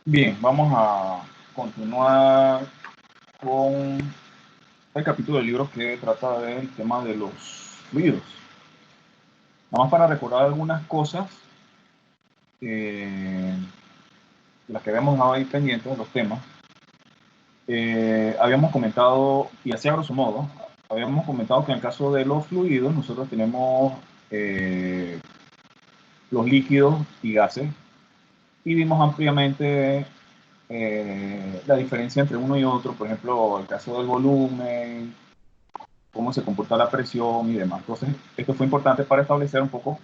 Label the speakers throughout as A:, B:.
A: Bien, vamos a continuar con el capítulo del libro que trata del tema de los fluidos. Nada más para recordar algunas cosas, las que habíamos dejado ahí pendientes de los temas. Habíamos comentado, y así a grosso modo, habíamos comentado que en el caso de los fluidos nosotros tenemos los líquidos y gases, y vimos ampliamente la diferencia entre uno y otro, por ejemplo, el caso del volumen, cómo se comporta la presión y demás. Entonces, esto fue importante para establecer un poco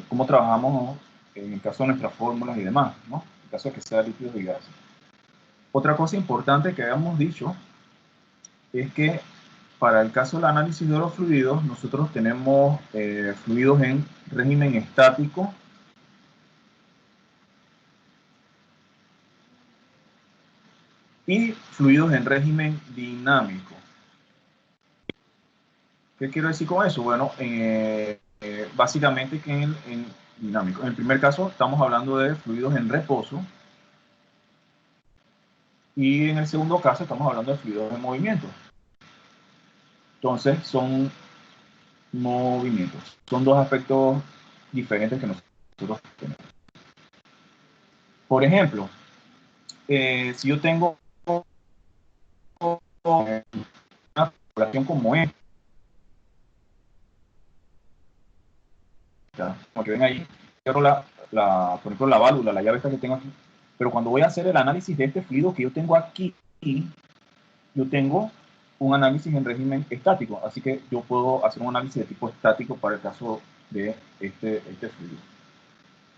A: cómo trabajamos en el caso de nuestras fórmulas y demás, ¿no? En el caso de que sea líquidos y gases. Otra cosa importante que habíamos dicho es que para el caso del análisis de los fluidos, nosotros tenemos fluidos en régimen estático y fluidos en régimen dinámico. ¿Qué quiero decir con eso? Bueno, básicamente que en dinámico. En el primer caso estamos hablando de fluidos en reposo y en el segundo caso estamos hablando de fluidos en movimiento. Entonces son movimientos. Son dos aspectos diferentes que nosotros tenemos. Por ejemplo, si yo tengo una población como esta, como que ven ahí, cierro por ejemplo, la válvula, la llave esta que tengo aquí, pero cuando voy a hacer el análisis de este fluido que yo tengo aquí, yo tengo un análisis en régimen estático, así que yo puedo hacer un análisis de tipo estático para el caso de este fluido.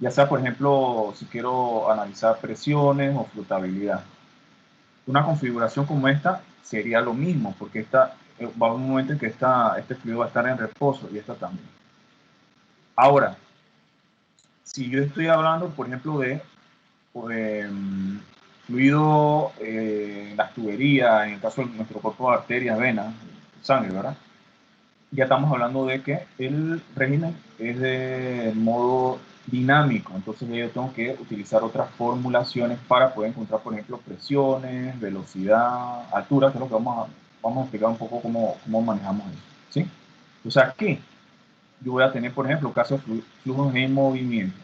A: Ya sea, por ejemplo, si quiero analizar presiones o flotabilidad. Una configuración como esta sería lo mismo, porque va a haber un momento en que este fluido va a estar en reposo y esta también. Ahora, si yo estoy hablando, por ejemplo, de fluido en las tuberías, en el caso de nuestro cuerpo de arterias, venas, sangre, ¿verdad? Ya estamos hablando de que el régimen es de modo dinámico, entonces yo tengo que utilizar otras formulaciones para poder encontrar, por ejemplo, presiones, velocidad, altura, que es lo que vamos a explicar un poco cómo manejamos eso, ¿sí? O sea, aquí yo voy a tener, por ejemplo, casos de flujos en movimiento.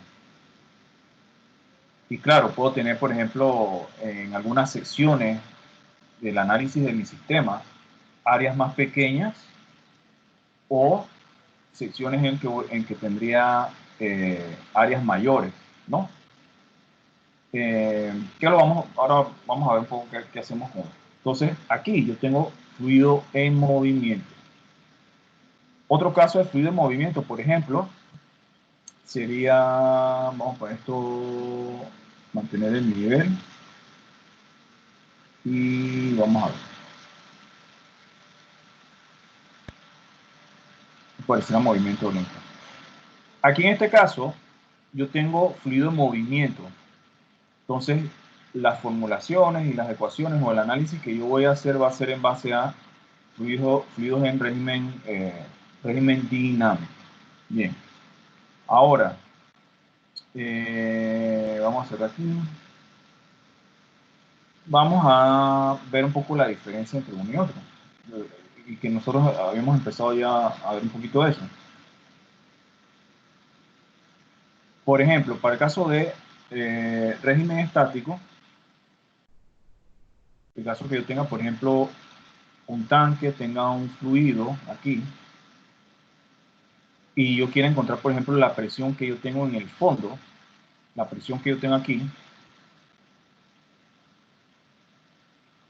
A: Y claro, puedo tener, por ejemplo, en algunas secciones del análisis de mi sistema, áreas más pequeñas o secciones en que tendría áreas mayores, ¿no? Ahora vamos a ver un poco qué hacemos con esto. Entonces, aquí yo tengo fluido en movimiento. Otro caso de fluido en movimiento, por ejemplo, sería, vamos a poner esto, mantener el nivel y vamos a ver. Puede ser un movimiento lento. Aquí en este caso, yo tengo fluido en movimiento. Entonces, las formulaciones y las ecuaciones o el análisis que yo voy a hacer va a ser en base a fluidos en régimen dinámico. Bien. Ahora, vamos a hacer aquí. Vamos a ver un poco la diferencia entre uno y otro. Y que nosotros habíamos empezado ya a ver un poquito de eso. Por ejemplo, para el caso de régimen estático, el caso que yo tenga, por ejemplo, un tanque, tenga un fluido aquí, y yo quiero encontrar, por ejemplo, la presión que yo tengo en el fondo, la presión que yo tengo aquí,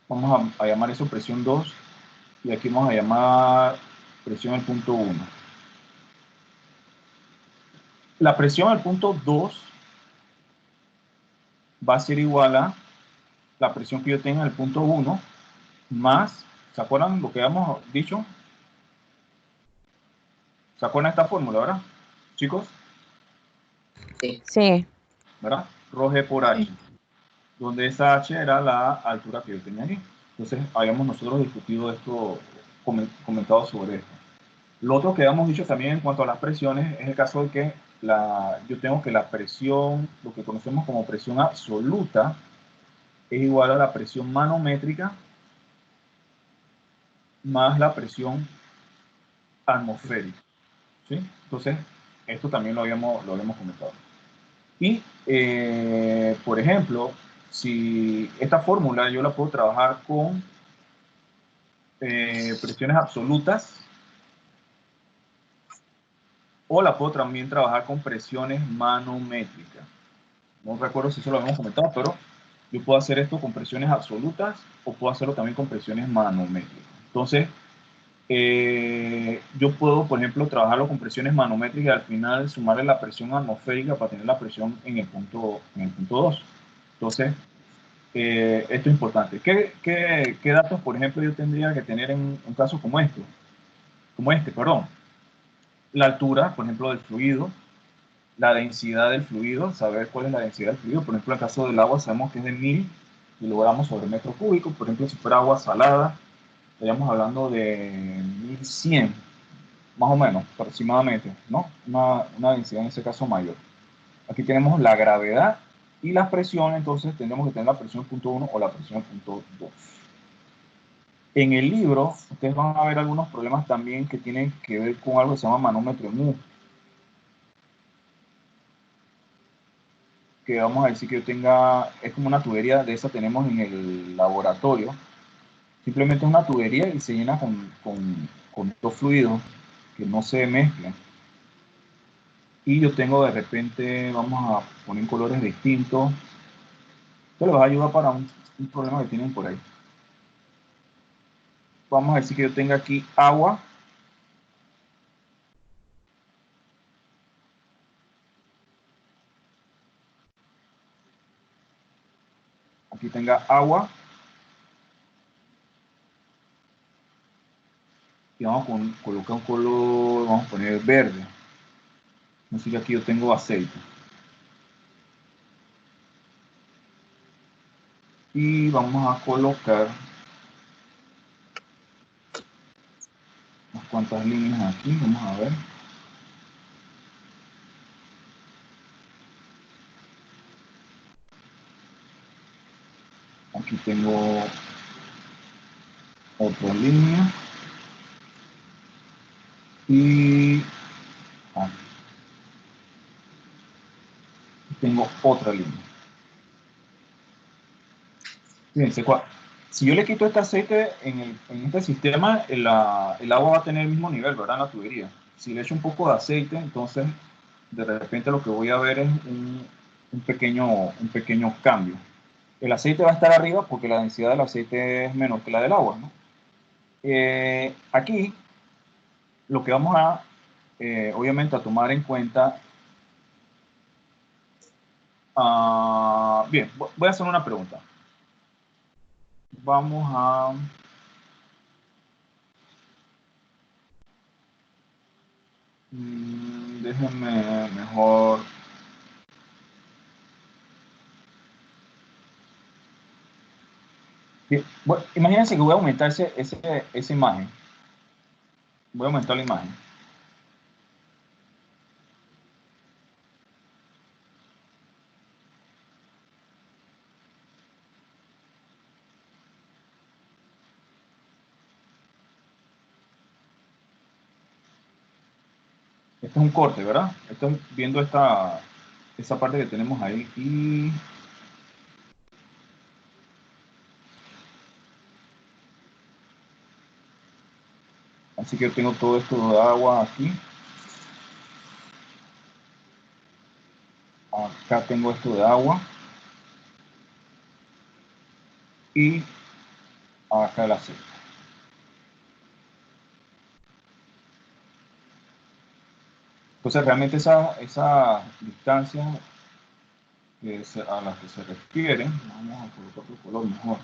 A: vamos a llamar eso presión 2, y aquí vamos a llamar presión al punto 1. La presión al punto 2 va a ser igual a la presión que yo tenga en el punto 1 más, ¿se acuerdan lo que habíamos dicho? ¿Se acuerdan esta fórmula, verdad, chicos?
B: Sí.
A: ¿Verdad? Rho G por H, donde esa H era la altura que yo tenía aquí. Entonces, habíamos nosotros discutido esto, comentado sobre esto. Lo otro que habíamos dicho también en cuanto a las presiones es el caso de que yo tengo que la presión, lo que conocemos como presión absoluta, es igual a la presión manométrica más la presión atmosférica, ¿sí? Entonces, esto también lo habíamos comentado. Y, por ejemplo, si esta fórmula yo la puedo trabajar con presiones absolutas, o la puedo también trabajar con presiones manométricas. No recuerdo si eso lo habíamos comentado, pero yo puedo hacer esto con presiones absolutas o puedo hacerlo también con presiones manométricas. Entonces, yo puedo, por ejemplo, trabajarlo con presiones manométricas y al final sumarle la presión atmosférica para tener la presión en el punto 2. Entonces, esto es importante. ¿Qué datos, por ejemplo, yo tendría que tener en un caso como este? La altura, por ejemplo, del fluido, la densidad del fluido, saber cuál es la densidad del fluido. Por ejemplo, en el caso del agua sabemos que es de 1000 kilogramos sobre metro cúbico. Por ejemplo, si fuera agua salada, estaríamos hablando de 1100, más o menos, aproximadamente, ¿no? Una densidad en ese caso mayor. Aquí tenemos la gravedad y las presiones, entonces tendremos que tener la presión punto 1 o la presión punto 2. En el libro, ustedes van a ver algunos problemas también que tienen que ver con algo que se llama manómetro mu, que vamos a decir que yo tenga, es como una tubería de esa tenemos en el laboratorio. Simplemente es una tubería y se llena con dos fluidos que no se mezclan. Y yo tengo de repente, vamos a poner colores distintos. Esto les va a ayudar para un problema que tienen por ahí. Vamos a decir que yo tenga aquí agua. Aquí tenga agua. Y vamos a colocar un color, vamos a poner verde. Así que aquí yo tengo aceite. Y vamos a colocar unas cuantas líneas aquí, vamos a ver. Aquí tengo otra línea. Y aquí tengo otra línea. Fíjense, si yo le quito este aceite en este sistema, el agua va a tener el mismo nivel, ¿verdad? En la tubería. Si le echo un poco de aceite, entonces de repente lo que voy a ver es un pequeño cambio. El aceite va a estar arriba porque la densidad del aceite es menor que la del agua, ¿no? Aquí lo que vamos a, obviamente, a tomar en cuenta. Bien, voy a hacer una pregunta. Vamos a... déjenme mejor... Bien, imagínense que voy a aumentar esa imagen. Voy a aumentar la imagen. Este es un corte, ¿verdad? Estoy viendo esa parte que tenemos ahí. Y así que yo tengo todo esto de agua aquí. Acá tengo esto de agua. Y acá el aceite. Entonces, realmente esa distancia a la que se refiere, vamos a colocar otro color mejor.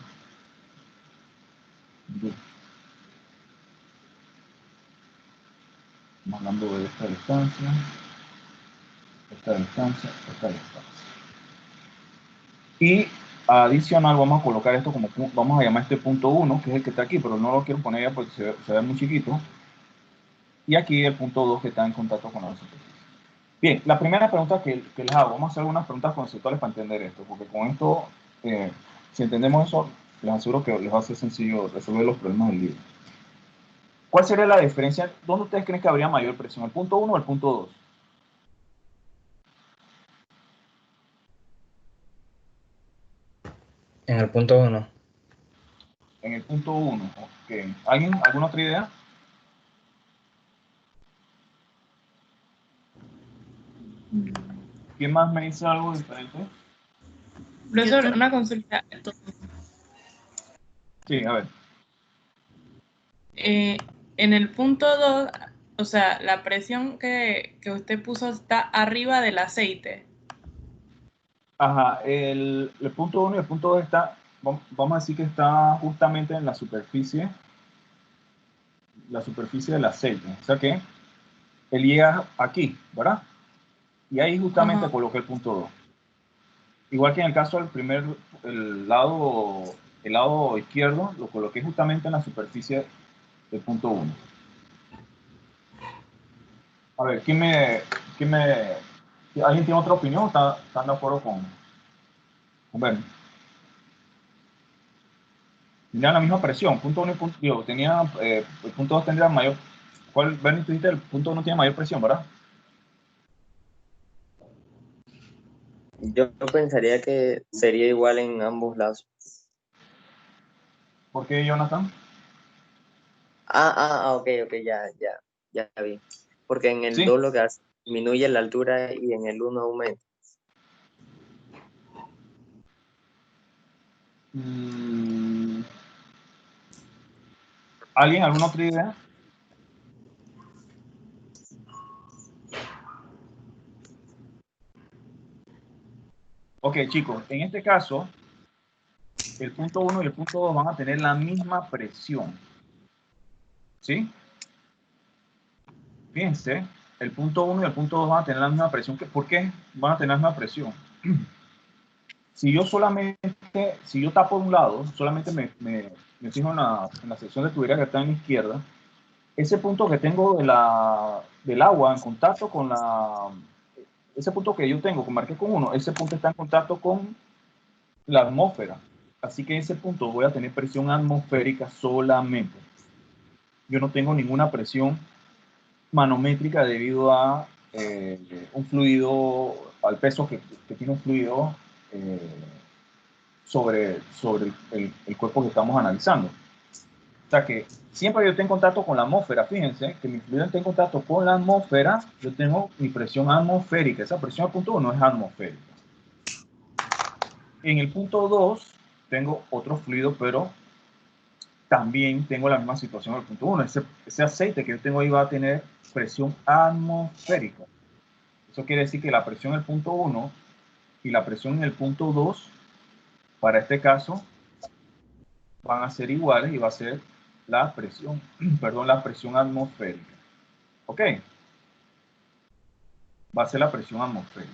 A: Estamos hablando de esta distancia, esta distancia, esta distancia. Y adicional vamos a colocar esto como, vamos a llamar este punto 1, que es el que está aquí, pero no lo quiero poner ya porque se ve muy chiquito. Y aquí el punto 2 que está en contacto con la superficie. Bien, la primera pregunta que les hago, vamos a hacer algunas preguntas conceptuales para entender esto, porque con esto, si entendemos eso, les aseguro que les va a ser sencillo resolver los problemas del libro. ¿Cuál sería la diferencia? ¿Dónde ustedes creen que habría mayor presión? ¿El punto 1 o el punto 2?
B: En el punto 1.
A: En el punto 1. Ok. ¿Alguien? ¿Alguna otra idea? ¿Quién más me dice algo diferente?
C: Profesor, una consulta.
A: Sí, a ver.
C: En el punto 2, o sea, la presión que usted puso está arriba del aceite.
A: Ajá, el punto 1 y el punto 2 está, vamos a decir que está justamente en la superficie del aceite. O sea que él llega aquí, ¿verdad? Y ahí justamente
C: Ajá.
A: coloqué el punto 2. Igual que en el caso del primer, el lado izquierdo, lo coloqué justamente en la superficie del punto 1. A ver, ¿alguien tiene otra opinión o están de acuerdo con Ben? Tenían la misma presión, punto 1 y punto 2, el punto 2 tendría mayor, ¿cuál, Bernie, tú dijiste el punto 1 tiene mayor presión, ¿verdad?
D: Yo pensaría que sería igual en ambos lados.
A: ¿Por qué, Jonathan?
D: Ok, ya vi. Porque en el
A: Sí.
D: 2 lo que hace, disminuye la altura y en el 1 aumenta.
A: Mm, ¿Alguien, alguna otra idea? Ok, chicos, en este caso, el punto 1 y el punto 2 van a tener la misma presión. ¿Sí? Fíjense, el punto 1 y el punto 2 van a tener la misma presión. ¿Por qué van a tener la misma presión? Si yo tapo un lado, solamente me fijo en la sección de tubería que está en la izquierda, ese punto que tengo del agua en contacto con ese punto que yo tengo, que marqué con 1, ese punto está en contacto con la atmósfera. Así que en ese punto voy a tener presión atmosférica solamente. Yo no tengo ninguna presión manométrica debido a un fluido, al peso que tiene un fluido eh, sobre el cuerpo que estamos analizando. O sea que siempre yo esté en contacto con la atmósfera, fíjense que mi fluido esté en contacto con la atmósfera, yo tengo mi presión atmosférica. Esa presión al punto 1 es atmosférica. En el punto 2 tengo otro fluido, pero también tengo la misma situación al punto 1. Ese aceite que yo tengo ahí va a tener presión atmosférica. Eso quiere decir que la presión en el punto 1 y la presión en el punto 2, para este caso, van a ser iguales y va a ser la presión, perdón, la presión atmosférica. ¿Ok? Va a ser la presión atmosférica.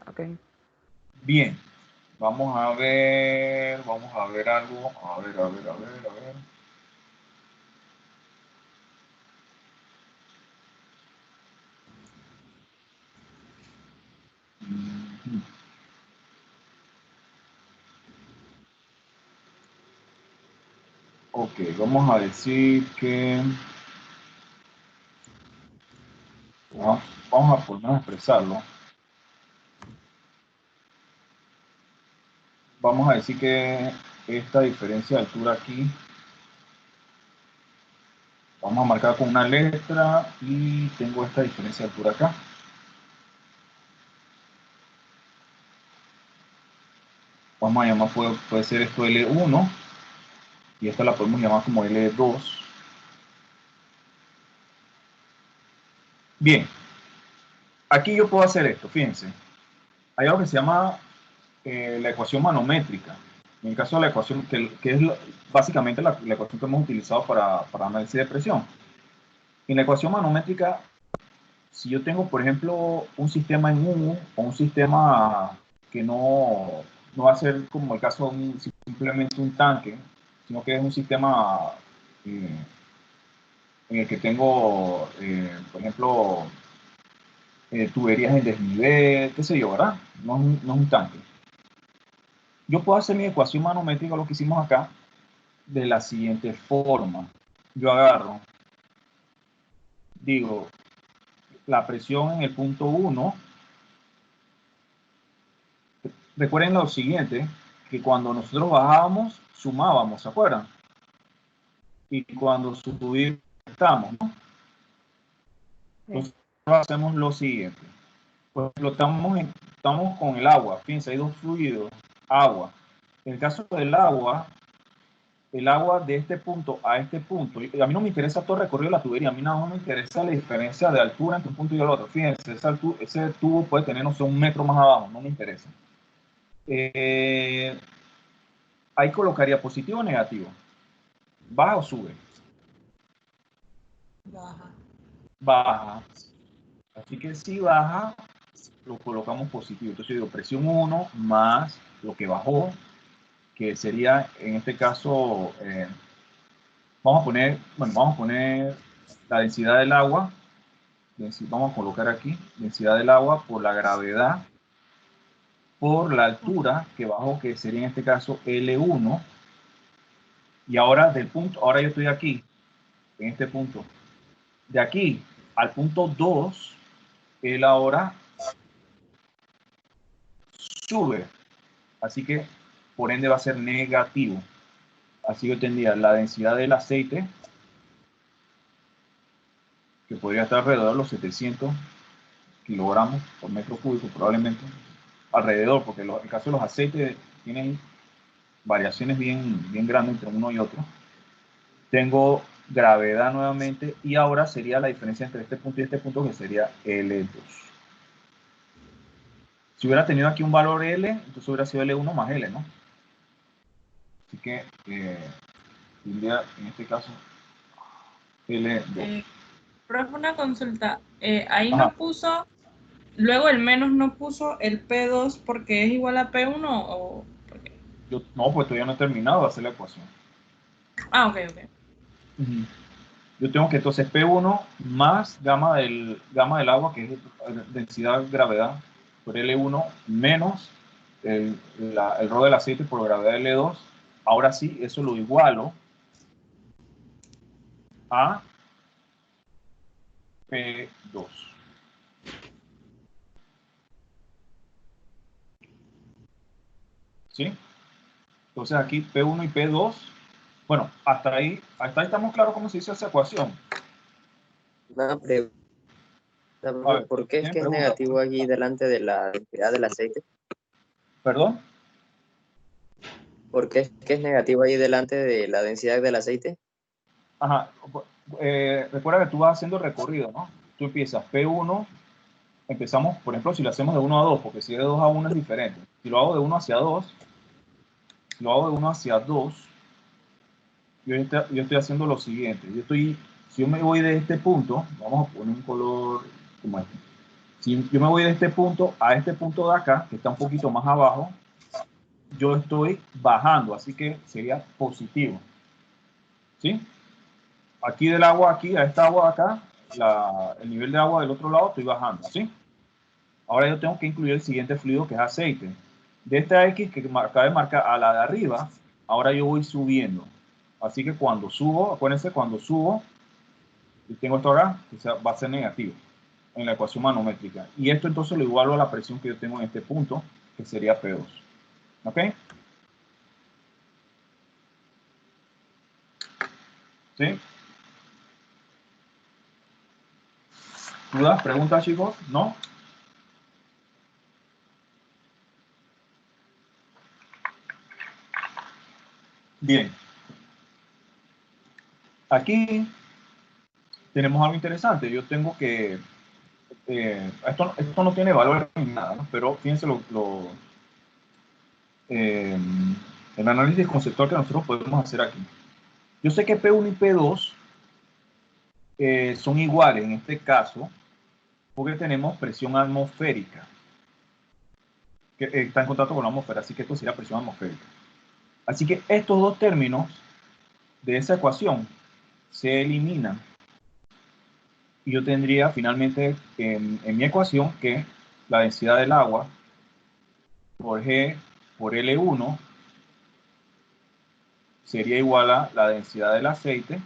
E: Ok.
A: Bien, vamos a ver algo. A ver. Ok, vamos a decir que vamos a por lo menos expresarlo. Vamos a decir que esta diferencia de altura aquí, vamos a marcar con una letra y tengo esta diferencia de altura acá. Vamos a llamar, puede ser esto L1 y esta la podemos llamar como L2. Bien, aquí yo puedo hacer esto, fíjense. Hay algo que se llama la ecuación manométrica. En el caso de la ecuación, que es básicamente la ecuación que hemos utilizado para análisis de presión. En la ecuación manométrica, si yo tengo, por ejemplo, un sistema en U o un sistema que no va a ser como el caso de simplemente un tanque, sino que es un sistema en el que tengo, por ejemplo, tuberías en desnivel, qué sé yo, ¿verdad? No es un tanque. Yo puedo hacer mi ecuación manométrica, lo que hicimos acá, de la siguiente forma. Yo agarro, digo, la presión en el punto 1. Recuerden lo siguiente, que cuando nosotros bajábamos, sumábamos, ¿se acuerdan? Y cuando subimos, estamos, ¿no? Entonces, hacemos lo siguiente. Pues lo estamos con el agua. Fíjense, hay dos fluidos, agua. En el caso del agua, el agua de este punto a este punto, a mí no me interesa todo el recorrido de la tubería, a mí nada más me interesa la diferencia de altura entre un punto y el otro. Fíjense, ese tubo puede tener, no sé, 1 metro más abajo, no me interesa. Ahí colocaría positivo o negativo. ¿Baja o sube?
C: Baja.
A: Baja. Así que si baja, lo colocamos positivo. Entonces yo digo presión 1 más lo que bajó, que sería en este caso, vamos a poner la densidad del agua. Vamos a colocar aquí densidad del agua por la gravedad, por la altura que bajó, que sería en este caso L1. Y ahora del punto, ahora yo estoy aquí, en este punto. De aquí al punto 2, él ahora sube. Así que, por ende, va a ser negativo. Así yo tendría la densidad del aceite, que podría estar alrededor de los 700 kilogramos por metro cúbico, probablemente. Alrededor, porque en el caso de los aceites tienen variaciones bien grandes entre uno y otro. Tengo gravedad nuevamente, y ahora sería la diferencia entre este punto y este punto, que sería L2. Si hubiera tenido aquí un valor L, entonces hubiera sido L1 más L, ¿no? Así que tendría en este caso L2.
C: Profe, una consulta. Ahí
A: Ajá.
C: no puso, luego el menos no puso el P2 porque es igual a P1 o...
A: No, pues todavía no he terminado de hacer la ecuación.
C: Ah, ok.
A: Yo tengo que entonces P1 más gamma del agua, que es densidad gravedad, por L1, menos el rho del aceite por gravedad L2. Ahora sí, eso lo igualo a P2. ¿Sí? Entonces aquí P1 y P2. Bueno, hasta ahí estamos claros cómo se hizo esa ecuación.
D: Una pregunta,
A: A ver,
D: ¿por qué es
A: ¿tienen
D: que es
A: preguntas?
D: negativo allí delante de la densidad del aceite?
A: ¿Perdón?
D: ¿Por qué es que es negativo allí delante de la densidad del aceite?
A: Ajá. Recuerda que tú vas haciendo recorrido, ¿no? Tú empiezas P1, empezamos, por ejemplo, si lo hacemos de 1 a 2, porque si es de 2 a 1 es diferente. Si lo hago de 1 hacia 2, yo estoy haciendo lo siguiente. Si yo me voy de este punto, vamos a poner un color como este. Si yo me voy de este punto a este punto de acá, que está un poquito más abajo, yo estoy bajando, así que sería positivo. ¿Sí? Aquí del agua, aquí, a esta agua de acá, el nivel de agua del otro lado estoy bajando, ¿sí? Ahora yo tengo que incluir el siguiente fluido, que es aceite. De esta X que acaba de marcar a la de arriba, ahora yo voy subiendo. Así que cuando subo, acuérdense, cuando subo, y tengo esto acá, va a ser negativo en la ecuación manométrica. Y esto entonces lo igualo a la presión que yo tengo en este punto, que sería P2. ¿Ok? ¿Sí? ¿Dudas? ¿Preguntas, chicos? ¿No? Bien. Aquí tenemos algo interesante. Yo tengo que... esto no tiene valor ni nada, ¿no? Pero fíjense el análisis conceptual que nosotros podemos hacer aquí. Yo sé que P1 y P2 son iguales en este caso, porque tenemos presión atmosférica, que está en contacto con la atmósfera, así que esto sería presión atmosférica. Así que estos dos términos de esa ecuación se eliminan. Y yo tendría finalmente en mi ecuación que la densidad del agua por G por L1 sería igual a la densidad del aceite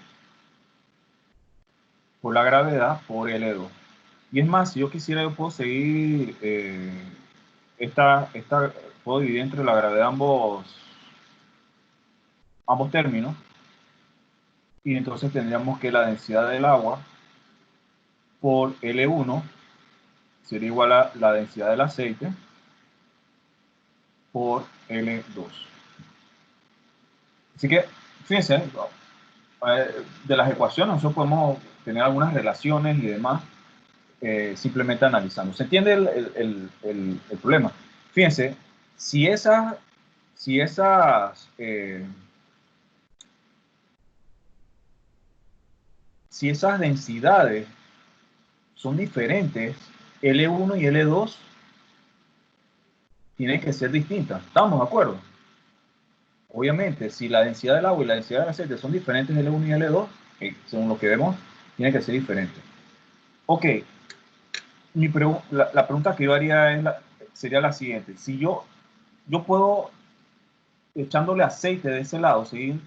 A: por la gravedad por L2. Y es más, si yo quisiera, yo puedo seguir puedo dividir entre la gravedad ambos términos, y entonces tendríamos que la densidad del agua por L1 sería igual a la densidad del aceite por L2. Así que, fíjense, de las ecuaciones nosotros podemos tener algunas relaciones y demás, simplemente analizando. ¿Se entiende el problema? Fíjense, si esas densidades son diferentes, L1 y L2 tienen que ser distintas. ¿Estamos de acuerdo? Obviamente, si la densidad del agua y la densidad del aceite son diferentes L1 y L2, según lo que vemos, tiene que ser diferente. Ok, la pregunta que yo haría sería la siguiente. Si yo puedo, echándole aceite de ese lado, si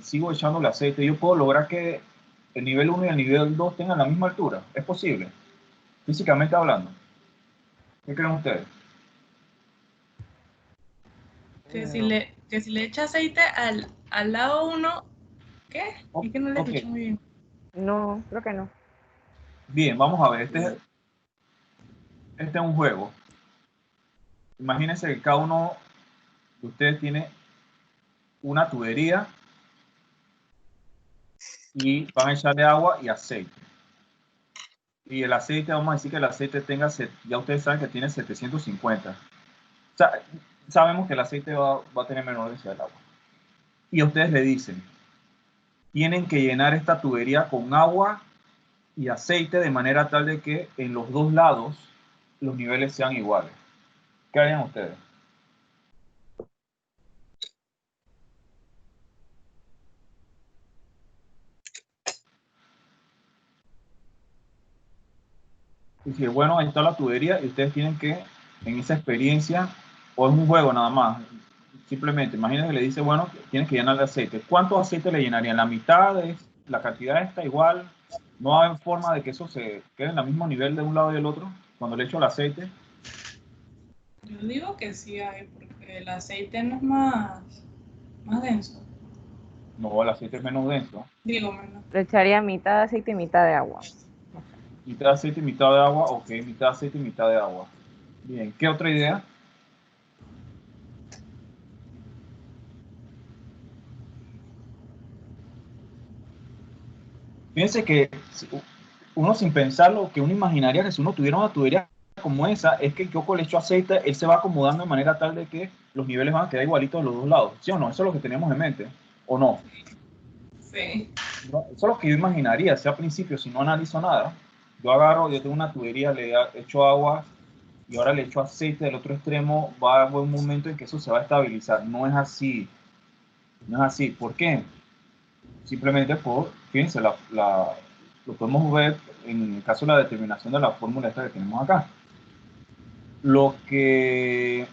A: sigo echándole aceite, yo puedo lograr que el nivel 1 y el nivel 2 tengan la misma altura. ¿Es posible? Físicamente hablando. ¿Qué creen ustedes?
C: Que si le echa aceite al lado 1, ¿qué? Es que no le escucho muy bien.
B: No, creo que no.
A: Bien, vamos a ver. Este es un juego. Imagínense que cada uno de ustedes tiene una tubería y van a echarle agua y aceite. Y el aceite, vamos a decir que el aceite tenga, ya ustedes saben que tiene 750. O sea, sabemos que el aceite va a tener menor densidad del agua. Y a ustedes le dicen, tienen que llenar esta tubería con agua y aceite de manera tal de que en los dos lados los niveles sean iguales. ¿Qué harían ustedes? Y si bueno, ahí está la tubería y ustedes tienen que, en esa experiencia, o es un juego nada más, simplemente, imagínense que le dice, bueno, tienen que llenar de aceite. ¿Cuánto aceite le llenarían? ¿La mitad de la cantidad está igual? ¿No hay forma de que eso se quede en el mismo nivel de un lado y del otro cuando le echo el aceite?
C: Yo digo que sí hay, porque el aceite no es más denso.
A: No, el aceite es menos denso.
C: Digo, menos.
B: Le echaría mitad de aceite y mitad de agua.
A: Mitad de aceite y mitad de agua. Ok, mitad de aceite y mitad de agua. Bien, ¿qué otra idea? Fíjense que uno sin pensarlo, que uno imaginaría que si uno tuviera una tubería como esa, es que yo con el hecho aceite, él se va acomodando de manera tal de que los niveles van a quedar igualitos de los dos lados. ¿Sí o no? Eso es lo que tenemos en mente. ¿O no?
C: Sí.
A: No, eso es lo que yo imaginaría, si al principio, si no analizo nada, yo tengo una tubería, le echo agua y ahora le echo aceite del otro extremo, va a haber un momento en que eso se va a estabilizar. No es así. No es así. ¿Por qué? Simplemente fíjense, lo podemos ver en el caso de la determinación de la fórmula esta que tenemos acá. Lo que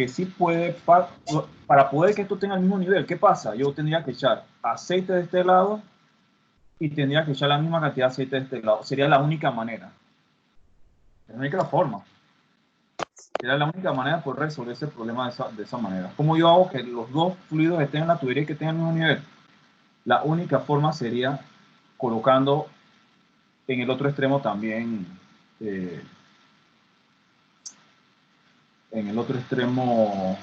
A: sí puede, para poder que esto tenga el mismo nivel, ¿qué pasa? Yo tendría que echar aceite de este lado y tendría que echar la misma cantidad de aceite de este lado. Sería la única manera. Es la única forma. Sería la única manera de poder resolver ese problema de esa manera. ¿Cómo yo hago que los dos fluidos estén en la tubería y que tengan el mismo nivel? La única forma sería colocando en el otro extremo también, en el otro extremo,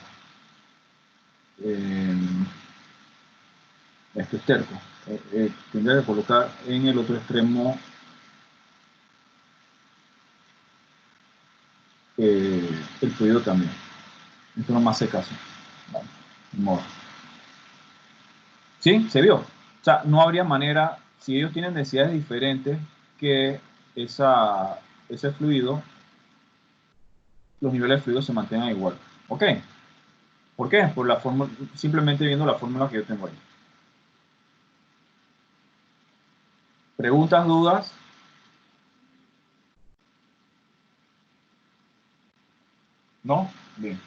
A: esto es terco, tendría que colocar en el otro extremo el fluido también. Esto no me hace caso. Vale. ¿Sí? ¿Se vio? O sea, no habría manera, si ellos tienen densidades diferentes, que ese fluido, los niveles de fluido se mantengan igual. ¿Ok? ¿Por qué? Por la fórmula, simplemente viendo la fórmula que yo tengo ahí. ¿Preguntas, dudas? ¿No? Bien.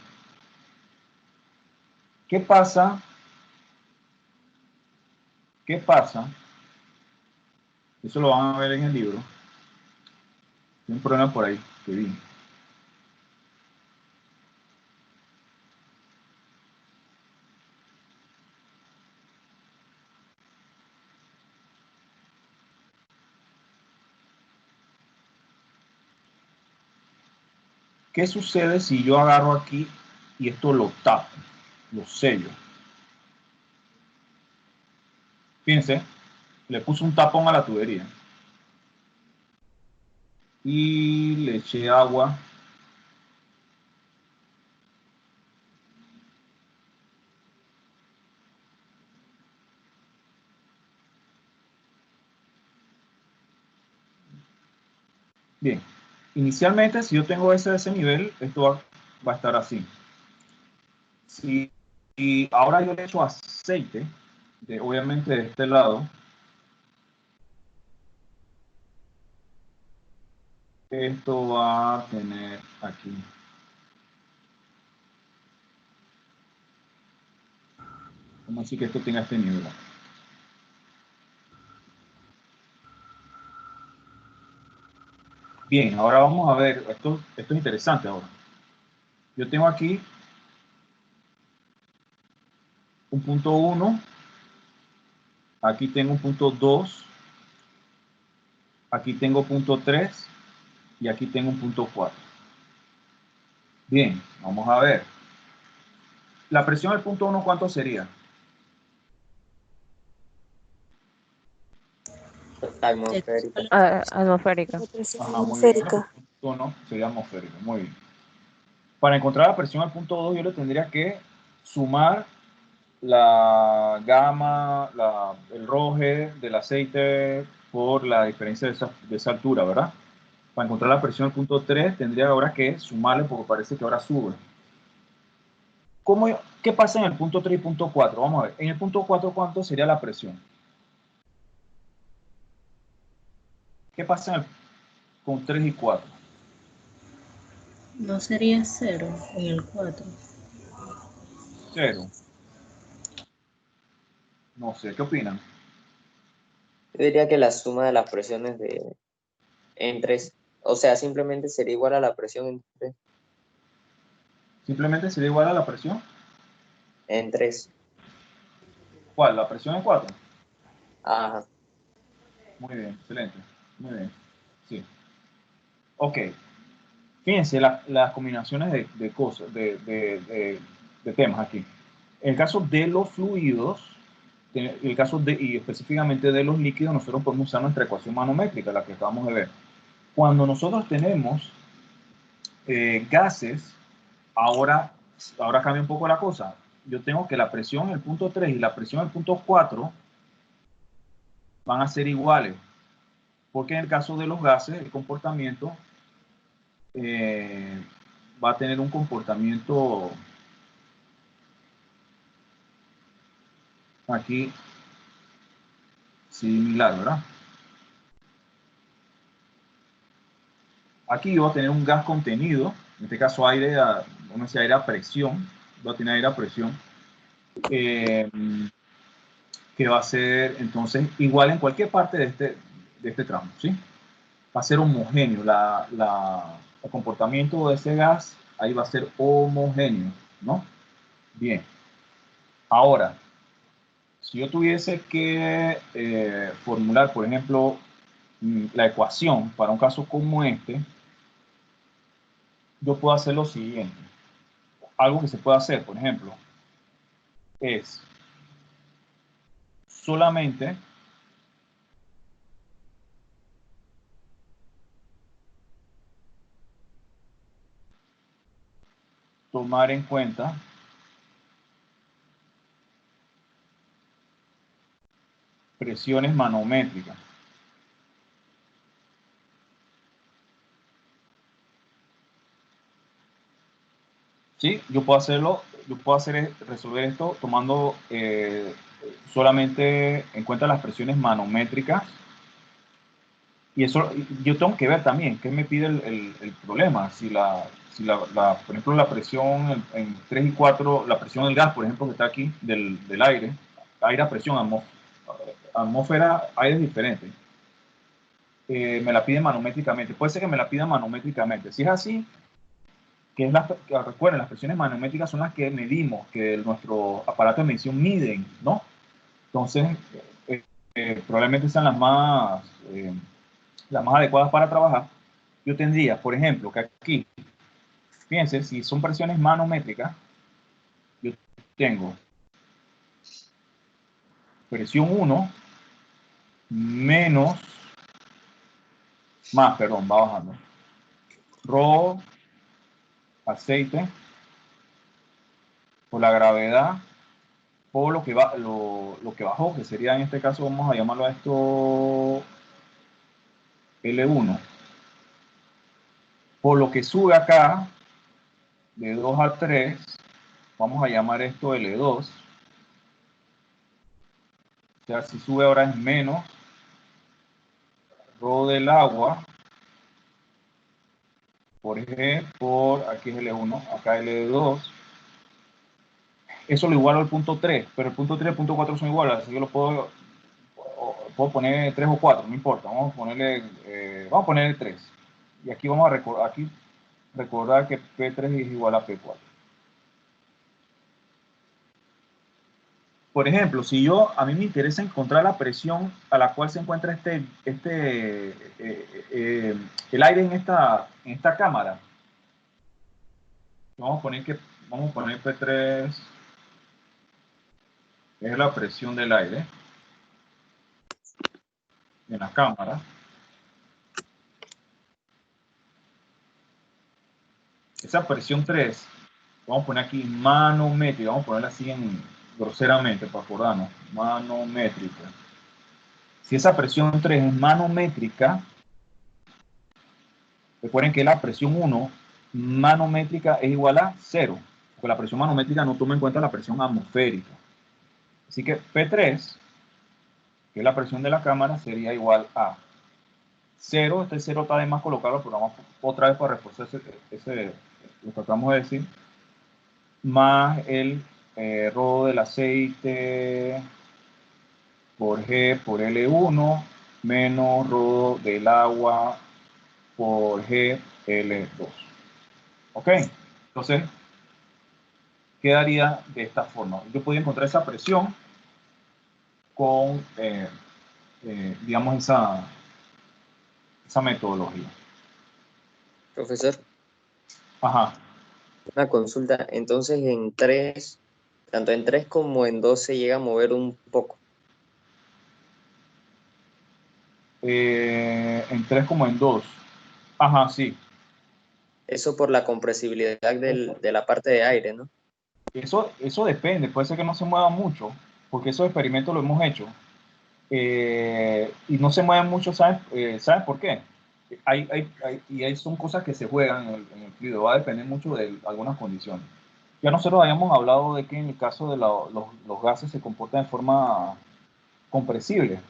A: ¿Qué pasa? ¿Qué pasa? Eso lo van a ver en el libro. Hay un problema por ahí que vi. ¿Qué sucede si yo agarro aquí y esto lo tapo, lo sello? Fíjense, le puse un tapón a la tubería y le eché agua. Bien, inicialmente si yo tengo ese nivel, esto va a estar así. Y ahora yo le echo aceite, obviamente de este lado, esto va a tener aquí. Vamos a decir que esto tenga este nivel. Bien, ahora vamos a ver, esto es interesante ahora. Yo tengo aquí un punto 1, aquí tengo un punto 2, aquí tengo punto 3 y aquí tengo un punto 4. Bien, vamos a ver. La presión del punto 1, ¿cuánto sería?
D: Atmosférica.
B: Atmosférica.
A: Ajá, muy bien. El punto 1 sería atmosférico, muy bien. Para encontrar la presión al punto 2, yo le tendría que sumar la gama, el roje del aceite por la diferencia de esa altura, ¿verdad? Para encontrar la presión al punto 3, tendría ahora que sumarle porque parece que ahora sube. ¿Qué pasa en el punto 3 y punto 4? Vamos a ver. En el punto 4, ¿cuánto sería la presión? ¿Qué pasa con 3 y 4?
E: No sería 0 en el 4.
A: 0. No sé, ¿qué opinan?
D: Yo diría que la suma de las presiones en 3, o sea, simplemente sería igual a la presión en 3.
A: Simplemente sería igual a la presión.
D: En 3.
A: ¿Cuál? ¿La presión en 4?
D: Ajá.
A: Muy bien, excelente. Muy bien. Sí. Ok. Fíjense las combinaciones de cosas, de temas aquí. En el caso de los fluidos, el caso y específicamente de los líquidos, nosotros podemos usar nuestra ecuación manométrica, la que acabamos de ver. Cuando nosotros tenemos gases, ahora cambia un poco la cosa. Yo tengo que la presión en el punto 3 y la presión en el punto 4 van a ser iguales, porque en el caso de los gases, el comportamiento va a tener un comportamiento aquí similar, ¿verdad? Aquí yo voy a tener un gas contenido, en este caso aire, vamos a decir aire a presión, voy a tener aire a presión, que va a ser entonces igual en cualquier parte de este tramo, ¿sí? Va a ser homogéneo, el comportamiento de ese gas ahí va a ser homogéneo, ¿no? Bien. Ahora, si yo tuviese que formular, por ejemplo, la ecuación para un caso como este, yo puedo hacer lo siguiente. Algo que se puede hacer, por ejemplo, es solamente tomar en cuenta presiones manométricas. ¿Sí? Yo puedo resolver esto tomando solamente en cuenta las presiones manométricas Y eso, yo tengo que ver también qué me pide el problema. Si por ejemplo, la presión en 3 y 4, la presión del gas, por ejemplo, que está aquí, del aire a presión, atmósfera, aire es diferente. Me la pide manométricamente. Puede ser que me la pida manométricamente. Si es así, recuerden, las presiones manométricas son las que medimos, que nuestro aparato de medición miden, ¿no? Entonces, probablemente sean las más adecuadas para trabajar. Yo tendría, por ejemplo, que aquí, fíjense, si son presiones manométricas, yo tengo presión 1 menos, perdón, va bajando, rho aceite por la gravedad por lo que bajó, que sería en este caso, vamos a llamarlo a esto L1, por lo que sube acá de 2 a 3, vamos a llamar esto L2. O sea, si sube ahora es menos rho del agua por G por, aquí es L1, acá L2. Eso lo igualo al punto 3, pero el punto 3 y el punto 4 son iguales, así que lo puedo poner 3 o 4, no importa. Vamos a ponerle 3. Y aquí vamos a recordar que P3 es igual a P4. Por ejemplo, si a mí me interesa encontrar la presión a la cual se encuentra el aire en esta cámara, vamos a poner P3 es la presión del aire en la cámara. Esa presión 3, vamos a poner aquí manométrica, vamos a ponerla así groseramente para acordarnos, manométrica. Si esa presión 3 es manométrica, recuerden que la presión 1 manométrica es igual a 0, porque la presión manométrica no toma en cuenta la presión atmosférica. Así que P3, que es la presión de la cámara, sería igual a 0, este 0 está de más colocarlo, pero vamos otra vez para reforzar lo que acabamos de decir, más el rho del aceite por G por L1 menos rho del agua por G L2. ¿Ok? Entonces, quedaría de esta forma. Yo podía encontrar esa presión con, digamos, esa metodología.
D: Profesor,
A: Ajá.
D: una consulta. Entonces, tanto en 3 como en 2 se llega a mover un poco.
A: En 3 como en 2. Ajá, sí.
D: Eso por la compresibilidad de la parte de aire, ¿no?
A: Eso depende. Puede ser que no se mueva mucho, porque esos experimentos lo hemos hecho. Y no se mueven mucho, ¿sabes por qué? Son cosas que se juegan en el fluido, va a depender mucho de algunas condiciones. Ya nosotros habíamos hablado de que en el caso de los gases se comportan de forma compresible.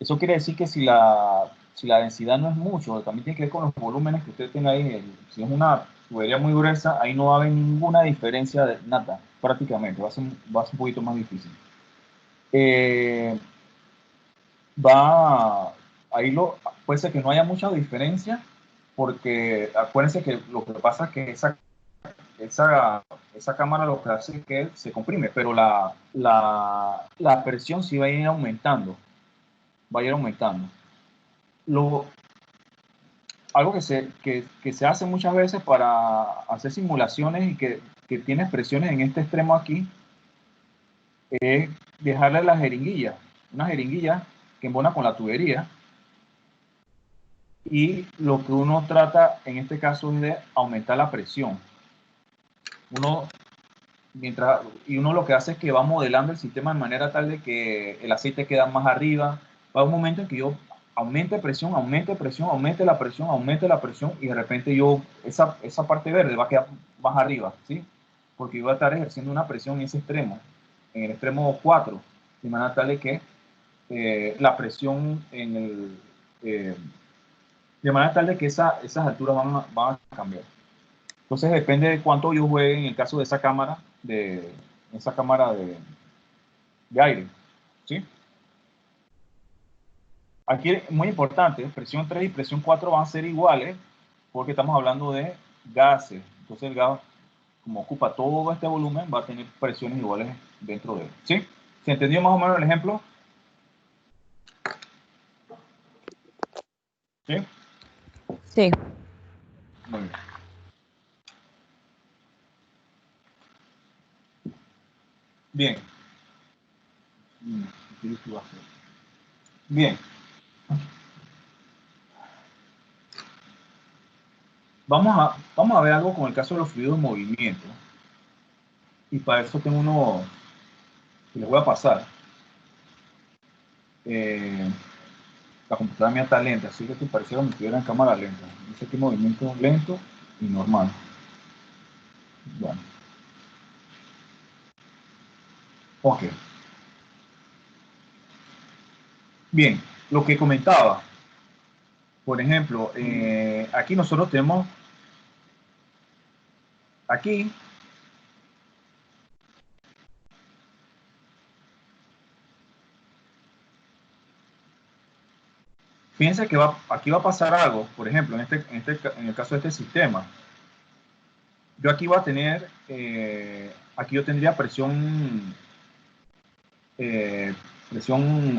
A: Eso quiere decir que si la densidad no es mucho, también tiene que ver con los volúmenes que usted tenga ahí. Si es una tubería muy gruesa, ahí no va a haber ninguna diferencia de nada, prácticamente, va a ser un poquito más difícil. Puede ser que no haya mucha diferencia, porque acuérdense que lo que pasa es que esa cámara lo que hace es que se comprime, pero la presión sí va a ir aumentando, Algo que se hace muchas veces para hacer simulaciones y que tiene expresiones en este extremo aquí, es dejarle una jeringuilla que embona con la tubería, y lo que uno trata en este caso es de aumentar la presión. Uno lo que hace es que va modelando el sistema de manera tal de que el aceite queda más arriba. Va a un momento en que yo aumente presión, aumente la presión, y de repente esa parte verde va a quedar más arriba, ¿sí? Porque yo voy a estar ejerciendo una presión en ese extremo, en el extremo 4, de manera tal de que la presión de manera tal de que esas alturas van a cambiar. Entonces depende de cuánto yo juegue en el caso de esa cámara de aire, ¿sí? Aquí es muy importante, presión 3 y presión 4 van a ser iguales porque estamos hablando de gases. Entonces el gas, como ocupa todo este volumen, va a tener presiones iguales dentro de él, ¿sí? ¿Se entendió más o menos el ejemplo? ¿Sí?
B: Sí.
A: Muy bien. Bien. Bien. Vamos a ver algo con el caso de los fluidos en movimiento. Y para eso tengo uno que les voy a pasar. La computadora mía está lenta, así que pareciera que me estuviera en cámara lenta. Dice que movimiento lento y normal. Bueno. Ok. Bien, lo que comentaba. Por ejemplo, aquí nosotros tenemos, aquí, fíjense que aquí va a pasar algo, por ejemplo, en el caso de este sistema. Yo aquí voy a tener, aquí yo tendría presión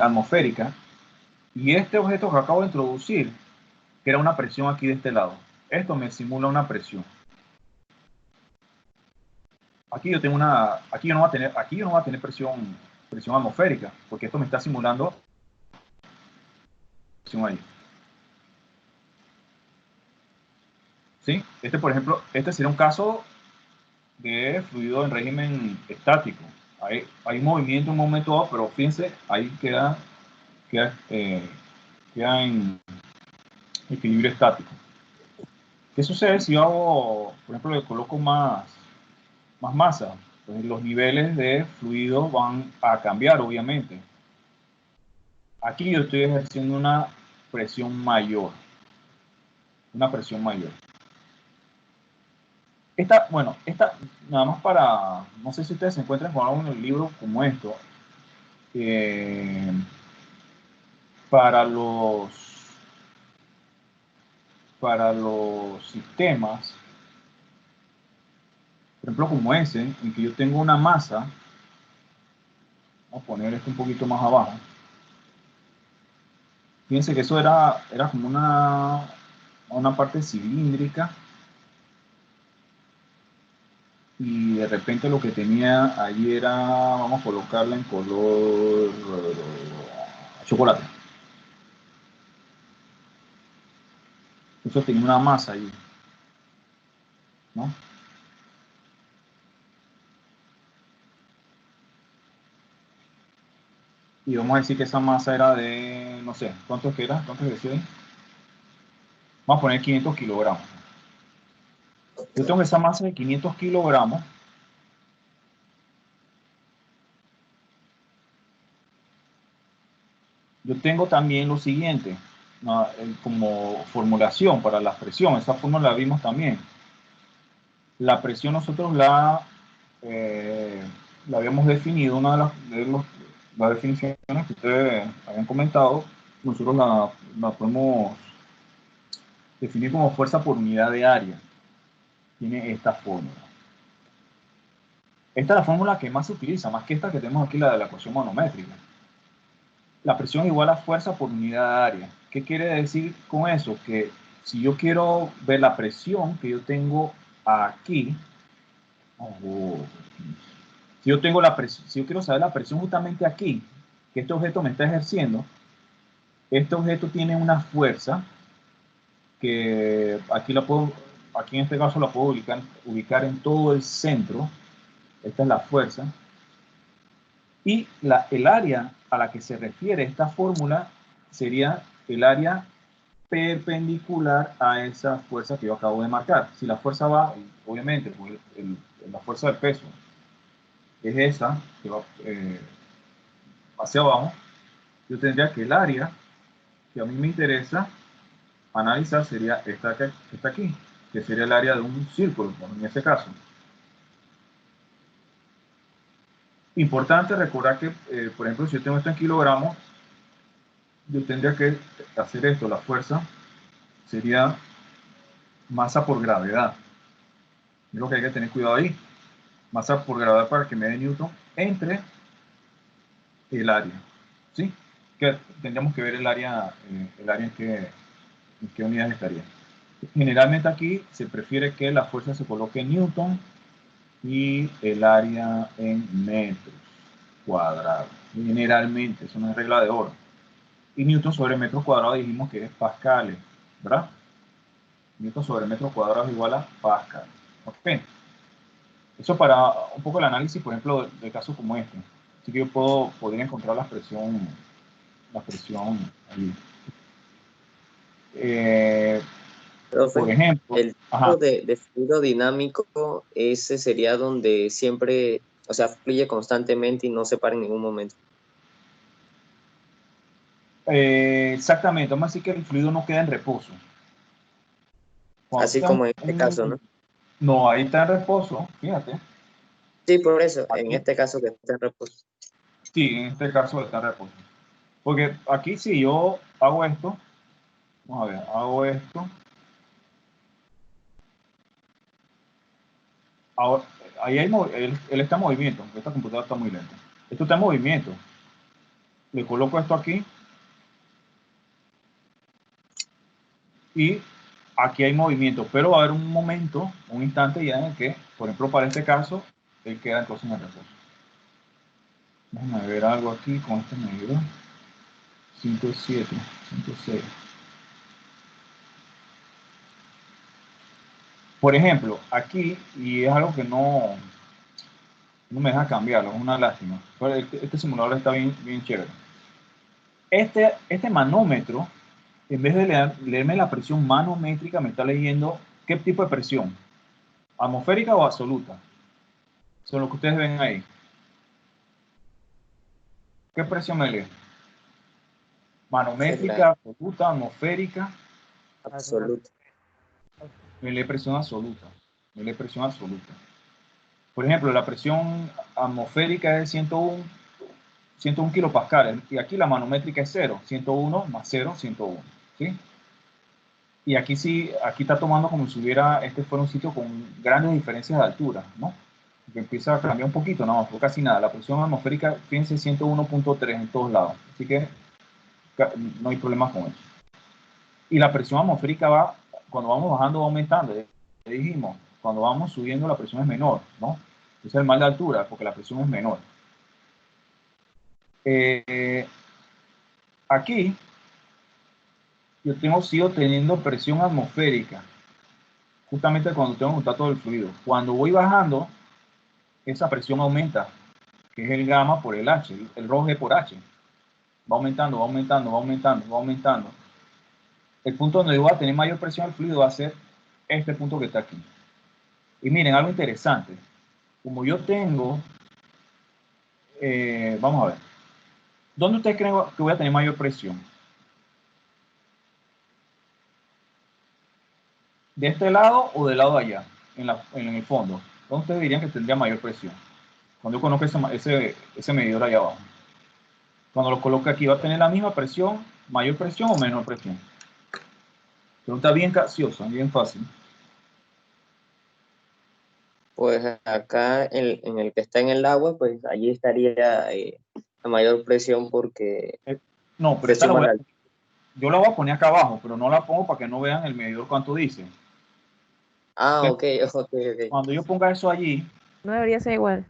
A: atmosférica, y este objeto que acabo de introducir, que era una presión aquí de este lado, esto me simula una presión. Aquí yo tengo aquí yo no voy a tener presión atmosférica, porque esto me está simulando presión ahí. ¿Sí? Por ejemplo, este sería un caso de fluido en régimen estático. Hay movimiento en un momento dado, pero fíjense, ahí queda en equilibrio estático. ¿Qué sucede si yo hago, por ejemplo, le coloco más masa? Pues los niveles de fluido van a cambiar, obviamente. Aquí yo estoy ejerciendo una presión mayor. Una presión mayor. Esta, nada más para, no sé si ustedes se encuentran con algo en el libro como esto. Para los sistemas, por ejemplo, como ese, en que yo tengo una masa, vamos a poner esto un poquito más abajo. Fíjense que eso era como una parte cilíndrica, y de repente lo que tenía allí era, vamos a colocarla en color chocolate. Eso tenía una masa ahí, ¿no? Y vamos a decir que esa masa era de, no sé, ¿cuánto es que era? ¿Cuánto es que decía ahí? Vamos a poner 500 kilogramos. Yo tengo esa masa de 500 kilogramos. Yo tengo también lo siguiente, como formulación para la presión. Esa fórmula la vimos también. La presión nosotros la habíamos definido, una de las definiciones que ustedes habían comentado, nosotros la podemos definir como fuerza por unidad de área. Tiene esta fórmula. Esta es la fórmula que más se utiliza, más que esta que tenemos aquí, la de la ecuación manométrica. La presión igual a fuerza por unidad de área. ¿Qué quiere decir con eso? Que si yo quiero ver la presión que yo tengo aquí, si yo quiero saber la presión justamente aquí, que este objeto me está ejerciendo, este objeto tiene una fuerza que aquí en este caso la puedo ubicar en todo el centro. Esta es la fuerza. Y el área a la que se refiere esta fórmula sería el área perpendicular a esa fuerza que yo acabo de marcar. Si la fuerza va, obviamente, pues la fuerza del peso es esa, que va hacia abajo, yo tendría que el área que a mí me interesa analizar sería esta que está aquí, que sería el área de un círculo, en ese caso. Importante recordar que, por ejemplo, si yo tengo esto en kilogramos, yo tendría que hacer esto, la fuerza sería masa por gravedad. Es lo que hay que tener cuidado ahí. Masa por gravedad para que me dé Newton entre el área. ¿Sí? Que tendríamos que ver el área en qué unidades estaría. Generalmente aquí se prefiere que la fuerza se coloque en Newton y el área en metros cuadrados. Generalmente, es una regla de oro. Y Newton sobre metro cuadrado dijimos que es pascales, ¿verdad? Newton sobre metro cuadrado es igual a pascal. ¿Ok? Eso para un poco el análisis, por ejemplo, de casos como este. Así que yo podría encontrar la presión ahí.
D: Profe,
A: Por ejemplo,
D: el
A: ajá,
D: tipo de fluido dinámico, ese sería donde siempre, o sea, fluye constantemente y no se para en ningún momento.
A: exactamente, vamos a decir que el fluido no queda en reposo. Cuando
D: Así como en este caso, ¿no?
A: no, ahí está en reposo, fíjate.
D: Sí, por eso, en
A: Aquí,
D: este caso que está en reposo.
A: sí, en este caso está en reposo. Porque aquí si yo hago esto, vamos a ver, hago esto, ahora, ahí él está en movimiento, esta computadora está muy lenta. Esto está en movimiento. Le coloco esto aquí y aquí hay movimiento, pero va a haber un momento, un instante ya en el que, por ejemplo, para este caso, él queda entonces en el reposo. Déjame ver algo aquí con este medidor. 107, 106. Por ejemplo, aquí, y es algo que no me deja cambiarlo, es una lástima. Pero este simulador está bien chévere. Este manómetro, en vez de leerme la presión manométrica, me está leyendo qué tipo de presión, atmosférica o absoluta. Son lo que ustedes ven ahí. ¿Qué presión me lee?
D: Esa es la
A: Manométrica, absoluta, atmosférica.
D: absoluta.
A: Me lee presión absoluta. Me lee presión absoluta. Por ejemplo, la presión atmosférica es 101 kilopascales. Y aquí la manométrica es 0. 101 más 0, 101. ¿Sí? Y aquí sí, aquí está tomando como si hubiera, este fuera un sitio con grandes diferencias de altura, ¿no? Que empieza a cambiar un poquito, no, casi nada. La presión atmosférica, fíjense, 101.3 en todos lados. Así que no hay problema con eso. Y la presión atmosférica va, cuando vamos bajando, va aumentando. Ya dijimos, cuando vamos subiendo, la presión es menor, ¿no? Ese es el mal de altura, porque la presión es menor. Aquí, yo sigo teniendo presión atmosférica, justamente cuando tengo contacto del fluido. Cuando voy bajando, esa presión aumenta, que es el gamma por el H, el rho G por H. Va aumentando, va aumentando, va aumentando, va aumentando. El punto donde yo voy a tener mayor presión al fluido va a ser este punto que está aquí. Y miren, algo interesante. Como yo tengo, vamos a ver, ¿dónde ustedes creen que voy a tener mayor presión? ¿De este lado o del lado de allá, en el fondo? ¿Dónde ustedes dirían que tendría mayor presión? Cuando yo conozco ese medidor allá abajo. Cuando lo coloque aquí, ¿va a tener la misma presión, mayor presión o menor presión? Pregunta bien capciosa, bien fácil.
D: Pues acá en el que está en el agua, pues allí estaría a mayor presión porque
A: No, pero
D: se suma la...
A: yo la voy a poner acá abajo, pero no la pongo para que no vean el medidor cuánto dice.
D: Ah,
A: ¿Ok?
D: ok, ok, ok.
A: Cuando yo ponga eso allí,
B: No debería ser igual.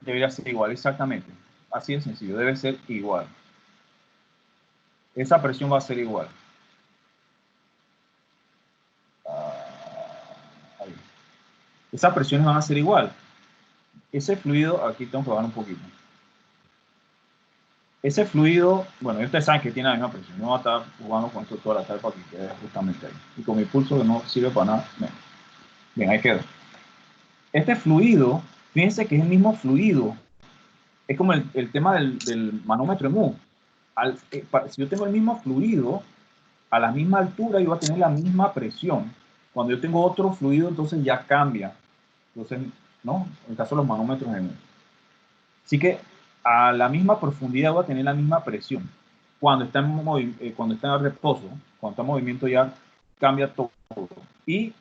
A: debería ser igual, exactamente. Así de sencillo, debe ser igual. Esa presión va a ser igual. Ahí. Esas presiones van a ser igual. Ese fluido, aquí tengo que bajar un poquito. Ese fluido, bueno, ustedes saben que tiene la misma presión. No va a estar jugando con esto toda la tarde para que quede justamente ahí. Y con mi pulso que no sirve para nada. Bien, ahí quedó. Este fluido, fíjense que es el mismo fluido. Es como el tema del manómetro EMU. si yo tengo el mismo fluido, a la misma altura, yo voy a tener la misma presión. Cuando yo tengo otro fluido, entonces ya cambia. Entonces, ¿no? En el caso de los manómetros. Así que a la misma profundidad voy a tener la misma presión. Cuando está cuando está en reposo, cuando está en movimiento ya cambia todo. Y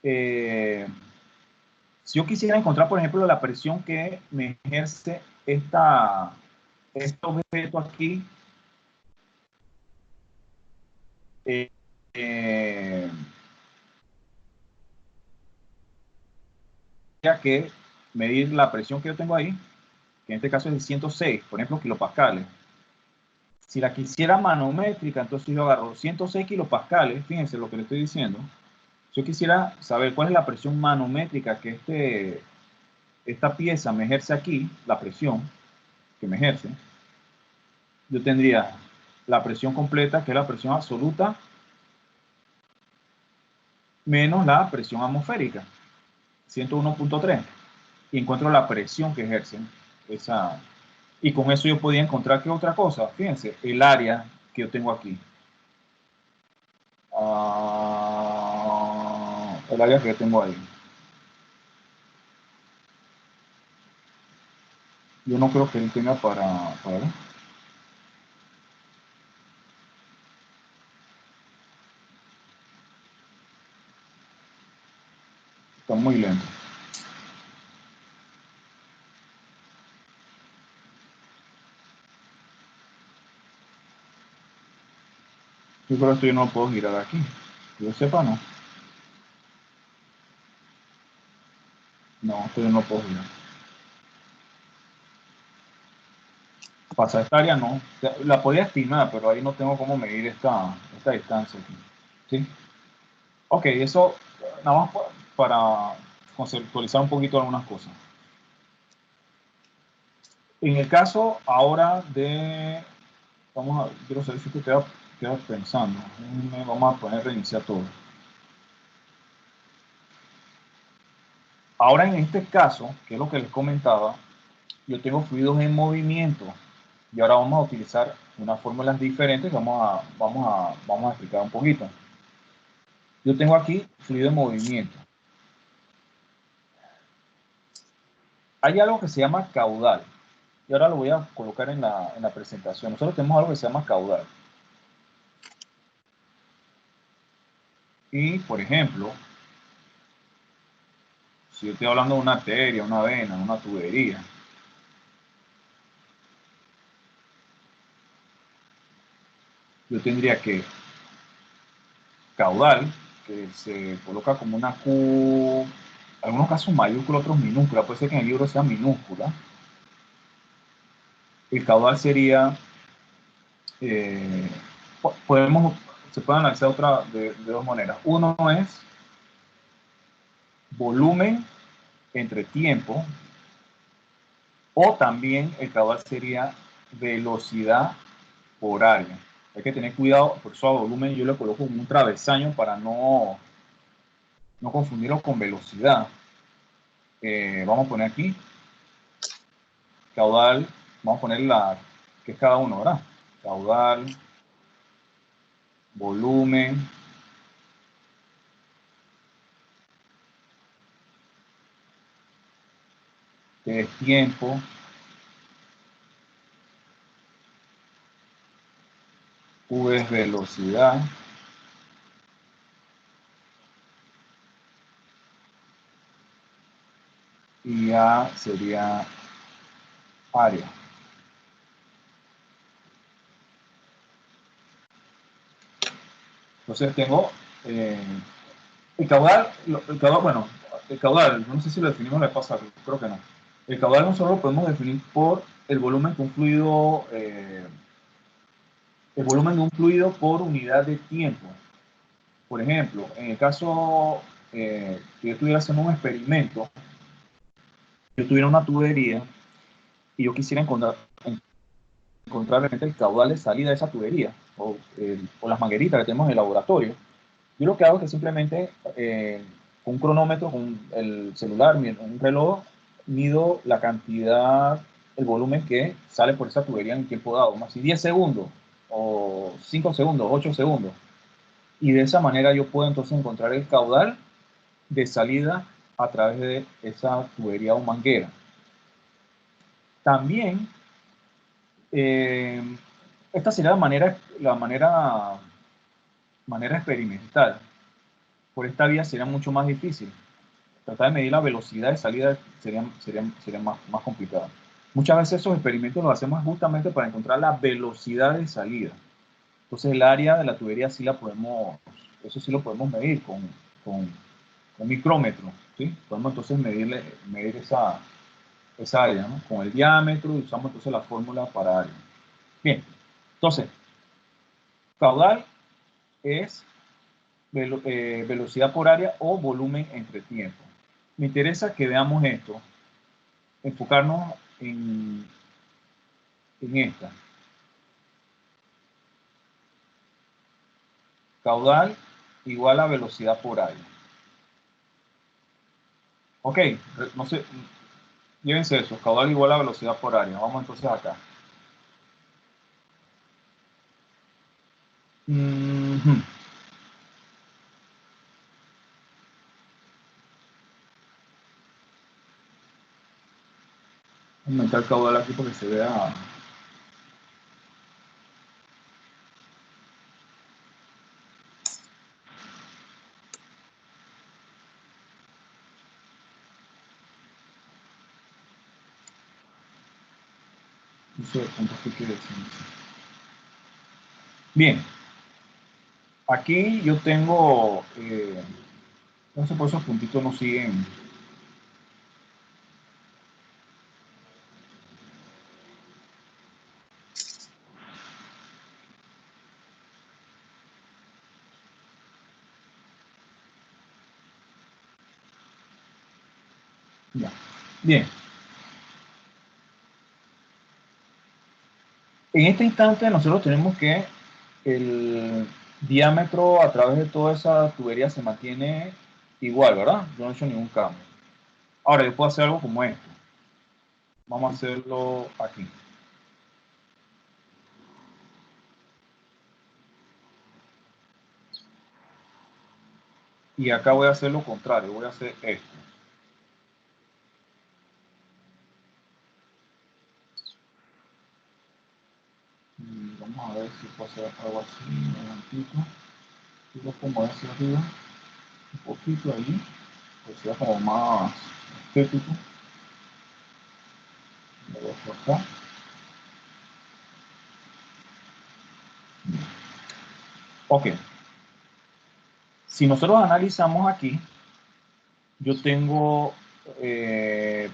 A: si yo quisiera encontrar, por ejemplo, la presión que me ejerce este objeto aquí, que medir la presión que yo tengo ahí, que en este caso es de 106, por ejemplo, kilopascales. Si la quisiera manométrica, entonces yo agarro 106 kilopascales, fíjense lo que le estoy diciendo. Si yo quisiera saber cuál es la presión manométrica que esta pieza me ejerce aquí, la presión que me ejerce, yo tendría la presión completa, que es la presión absoluta, menos la presión atmosférica, 101.3, y encuentro la presión que ejercen esa. Y con eso yo podía encontrar ¿qué otra cosa? Fíjense, el área que yo tengo aquí. El área que yo tengo ahí. Yo no creo que él tenga para ver. Está muy lento. Yo creo que esto yo no lo puedo girar aquí. Que yo sepa, no. No, esto yo no lo puedo girar. Para esta área no. La podía estimar, pero ahí no tengo cómo medir esta distancia aquí. ¿Sí? Ok, eso nada más para conceptualizar un poquito algunas cosas. En el caso ahora de, quiero saber si tú quedas pensando. Vamos a poner reiniciar todo. Ahora en este caso, que es lo que les comentaba, yo tengo fluidos en movimiento. Y ahora vamos a utilizar unas fórmulas diferentes. Vamos a explicar un poquito. Yo tengo aquí fluido en movimiento. Hay algo que se llama caudal. Y ahora lo voy a colocar en la presentación. Nosotros tenemos algo que se llama caudal. Y, por ejemplo, si yo estoy hablando de una arteria, una vena, una tubería, yo tendría que caudal, que se coloca como una Q, en algunos casos mayúscula, otros minúscula, puede ser que en el libro sea minúscula. El caudal sería, se puede analizar de dos maneras. Uno es volumen entre tiempo, o también el caudal sería velocidad por área. Hay que tener cuidado, por eso a volumen yo le coloco un travesaño para no confundirlo con velocidad. Vamos a poner aquí caudal, vamos a poner que es cada uno, ¿verdad? Caudal, volumen, que es tiempo, U es velocidad, y A sería área. Entonces tengo el caudal, bueno, el caudal, no sé si lo definimos la vez pasada, creo que no. El caudal nosotros lo podemos definir por el volumen de un fluido, el volumen de un fluido por unidad de tiempo. Por ejemplo, en el caso que yo estuviera haciendo un experimento, yo tuviera una tubería y yo quisiera encontrar el caudal de salida de esa tubería o las mangueritas que tenemos en el laboratorio. Yo lo que hago es que simplemente con un cronómetro, con el celular, un reloj, mido la cantidad el volumen que sale por esa tubería en tiempo dado, más si 10 segundos, o 5 segundos, 8 segundos. Y de esa manera yo puedo entonces encontrar el caudal de salida a través de esa tubería o manguera. También, esta sería la manera experimental. Por esta vía sería mucho más difícil. Tratar de medir la velocidad de salida sería más complicado. Muchas veces esos experimentos los hacemos justamente para encontrar la velocidad de salida. Entonces el área de la tubería sí eso sí lo podemos medir con micrómetro, ¿sí? Podemos entonces medir esa área, ¿no? Con el diámetro y usamos entonces la fórmula para área. Bien, entonces, caudal es velocidad por área o volumen entre tiempo. Me interesa que veamos esto, enfocarnos en esta. Caudal igual a velocidad por área. Ok, no sé, llévense eso, caudal igual a velocidad por área. Vamos entonces acá. Aumentar el caudal aquí porque se vea. No sé cuánto quiere decir. Bien, aquí yo tengo, no sé por esos puntitos no siguen. Ya. Bien. En este instante nosotros tenemos que el diámetro a través de toda esa tubería se mantiene igual, ¿verdad? Yo no he hecho ningún cambio. Ahora yo puedo hacer algo como esto. Vamos a hacerlo aquí. Y acá voy a hacer lo contrario, voy a hacer esto. Y vamos a ver si puedo hacer algo así, un momentito. Y lo pongo hacia arriba, un poquito ahí, pues sea como más estético. Lo dejo acá. Ok. Si nosotros analizamos aquí, yo tengo,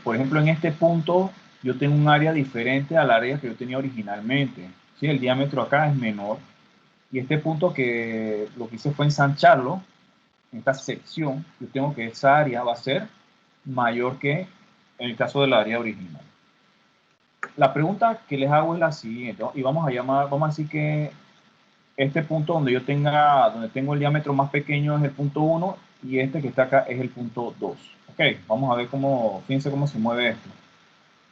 A: por ejemplo, en este punto, yo tengo un área diferente al área que yo tenía originalmente. ¿Sí? El diámetro acá es menor. Y este punto que lo que hice fue ensancharlo, en esta sección, yo tengo que esa área va a ser mayor que en el caso del área original. La pregunta que les hago es la siguiente, ¿no? Y vamos a decir que este punto donde donde tengo el diámetro más pequeño es el punto 1 y este que está acá es el punto 2. Ok, vamos a ver fíjense cómo se mueve esto.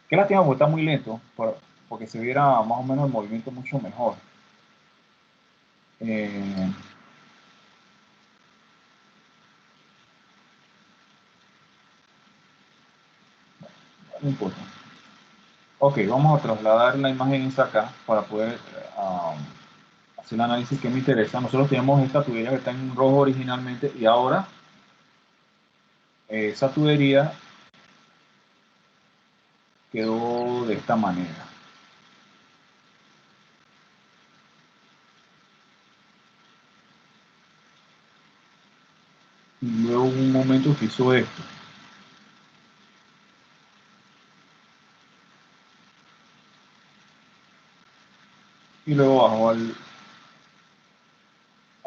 A: Que la tengo que está muy lento porque se viera más o menos el movimiento mucho mejor. No importa. Ok, vamos a trasladar la imagen esa acá para poder hacer el análisis que me interesa. Nosotros tenemos esta tubería que está en rojo originalmente y ahora esa tubería quedó de esta manera. Y luego un momento que hizo esto. Y luego bajó al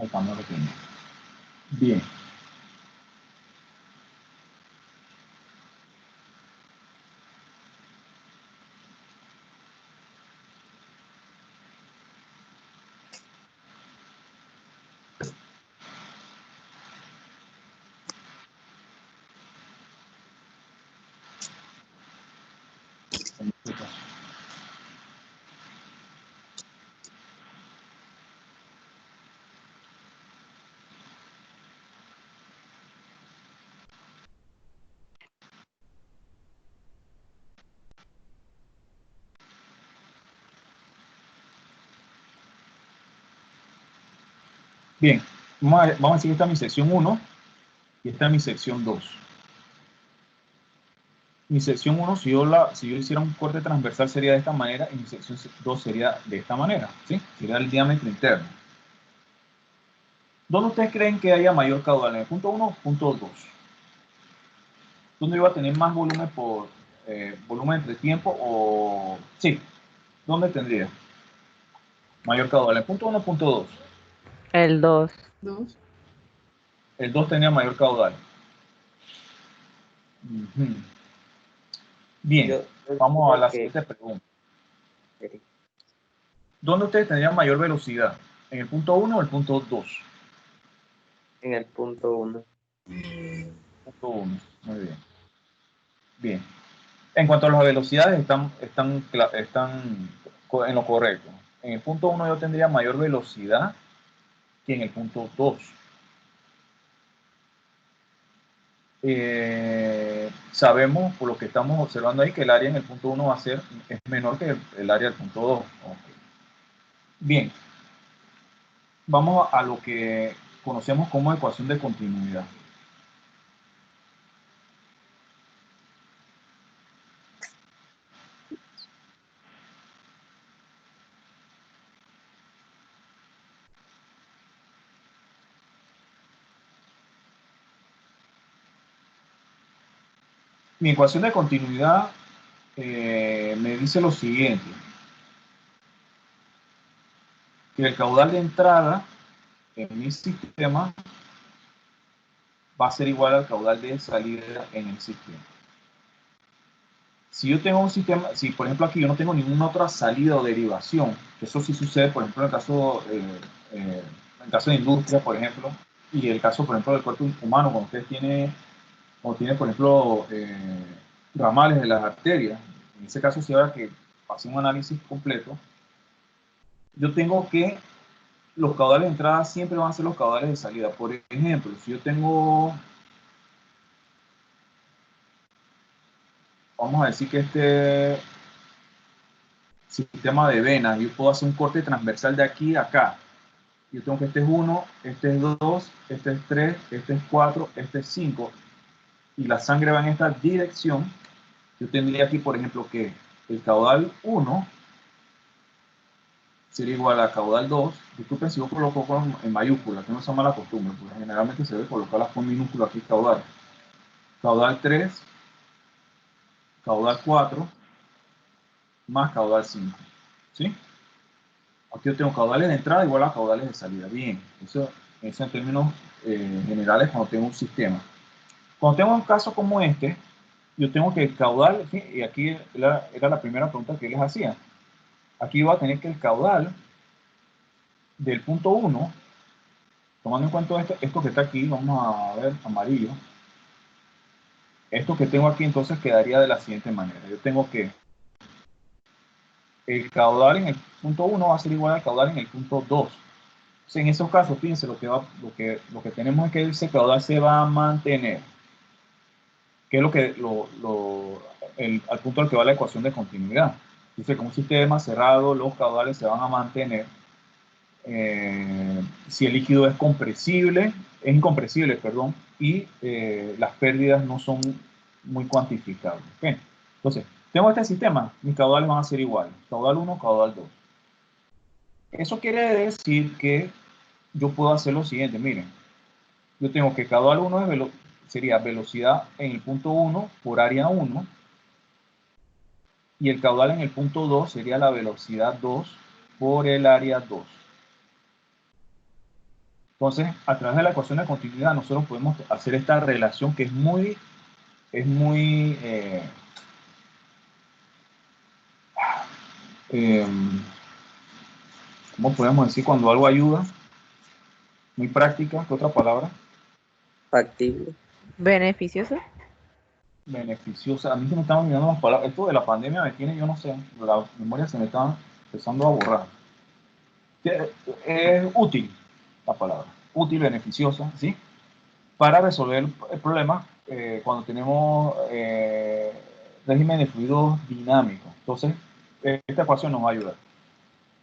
A: cambio que tenía. Bien. Bien, vamos a decir que esta es mi sección 1 y esta es mi sección 2. Mi sección 1, si yo hiciera un corte transversal, sería de esta manera, y mi sección 2 sería de esta manera, ¿sí? Sería el diámetro interno. ¿Dónde ustedes creen que haya mayor caudal? ¿En el punto 1 o punto 2? ¿Dónde iba a tener más volumen por volumen entre tiempo o...? Sí, ¿dónde tendría mayor caudal? ¿En el punto 1 o punto 2?
B: El 2.
E: 2.
A: El 2 tenía mayor caudal. Ujú. Bien,
D: Yo
A: vamos a
D: digo
A: la
D: que
A: siguiente pregunta. ¿Dónde ustedes tendrían mayor velocidad? ¿En el punto 1 o el punto 2?
D: en el punto 1.
A: Punto 1, muy bien. Bien. En cuanto a las velocidades, están en lo correcto. En el punto 1 yo tendría mayor velocidad que en el punto 2. Sabemos, por lo que estamos observando ahí, que el área en el punto 1 es menor que el área del punto 2. Okay. Bien, vamos a lo que conocemos como ecuación de continuidad. Mi ecuación de continuidad me dice lo siguiente, que el caudal de entrada en mi sistema va a ser igual al caudal de salida en el sistema. Si yo tengo un sistema, si por ejemplo aquí yo no tengo ninguna otra salida o derivación, que eso sí sucede, por ejemplo, en el caso de industria, por ejemplo, y el caso, por ejemplo, del cuerpo humano, cuando usted tiene, por ejemplo, ramales de las arterias, en ese caso, si ahora que pasé un análisis completo, yo tengo que los caudales de entrada siempre van a ser los caudales de salida. Por ejemplo, si yo tengo, vamos a decir que este sistema de venas, yo puedo hacer un corte transversal de aquí a acá. Yo tengo que este es 1, este es 2, este es 3, este es 4, este es 5, y la sangre va en esta dirección. Yo tendría aquí, por ejemplo, que el caudal 1 sería igual a caudal 2. Disculpen si yo coloco en mayúscula, que no sea mala costumbre, porque generalmente se debe colocarlas con minúscula aquí caudal. Caudal 3, caudal 4, más caudal 5. ¿Sí? Aquí yo tengo caudales de entrada igual a caudales de salida. Bien, eso en términos generales cuando tengo un sistema. Cuando tengo un caso como este, yo tengo que el caudal, ¿sí? Y aquí era la primera pregunta que les hacía. Aquí voy a tener que el caudal del punto 1, tomando en cuenta esto que está aquí, vamos a ver amarillo, esto que tengo aquí entonces quedaría de la siguiente manera. Yo tengo que el caudal en el punto 1 va a ser igual al caudal en el punto 2. Entonces, en esos casos, fíjense, lo que tenemos es que ese caudal se va a mantener, que es al punto al que va la ecuación de continuidad. Dice que un sistema cerrado, los caudales se van a mantener. Si el líquido es incompresible, perdón, y las pérdidas no son muy cuantificables. ¿Okay? Entonces, tengo este sistema, mis caudales van a ser iguales, caudal 1, caudal 2. Eso quiere decir que yo puedo hacer lo siguiente, miren, yo tengo que caudal 1 sería velocidad en el punto 1 por área 1, y el caudal en el punto 2 sería la velocidad 2 por el área 2. Entonces, a través de la ecuación de continuidad, nosotros podemos hacer esta relación que es muy, eh, ¿cómo podemos decir cuando algo ayuda? Muy práctica, ¿qué otra palabra?
D: Factible.
B: Beneficioso.
A: Beneficiosa. A mí se me estaban olvidando las palabras. Esto de la pandemia me tiene, yo no sé, la memoria se me está empezando a borrar. Es útil la palabra, útil, beneficiosa, ¿sí? Para resolver el problema cuando tenemos régimen de fluidos dinámicos. Entonces, esta ecuación nos va a ayudar.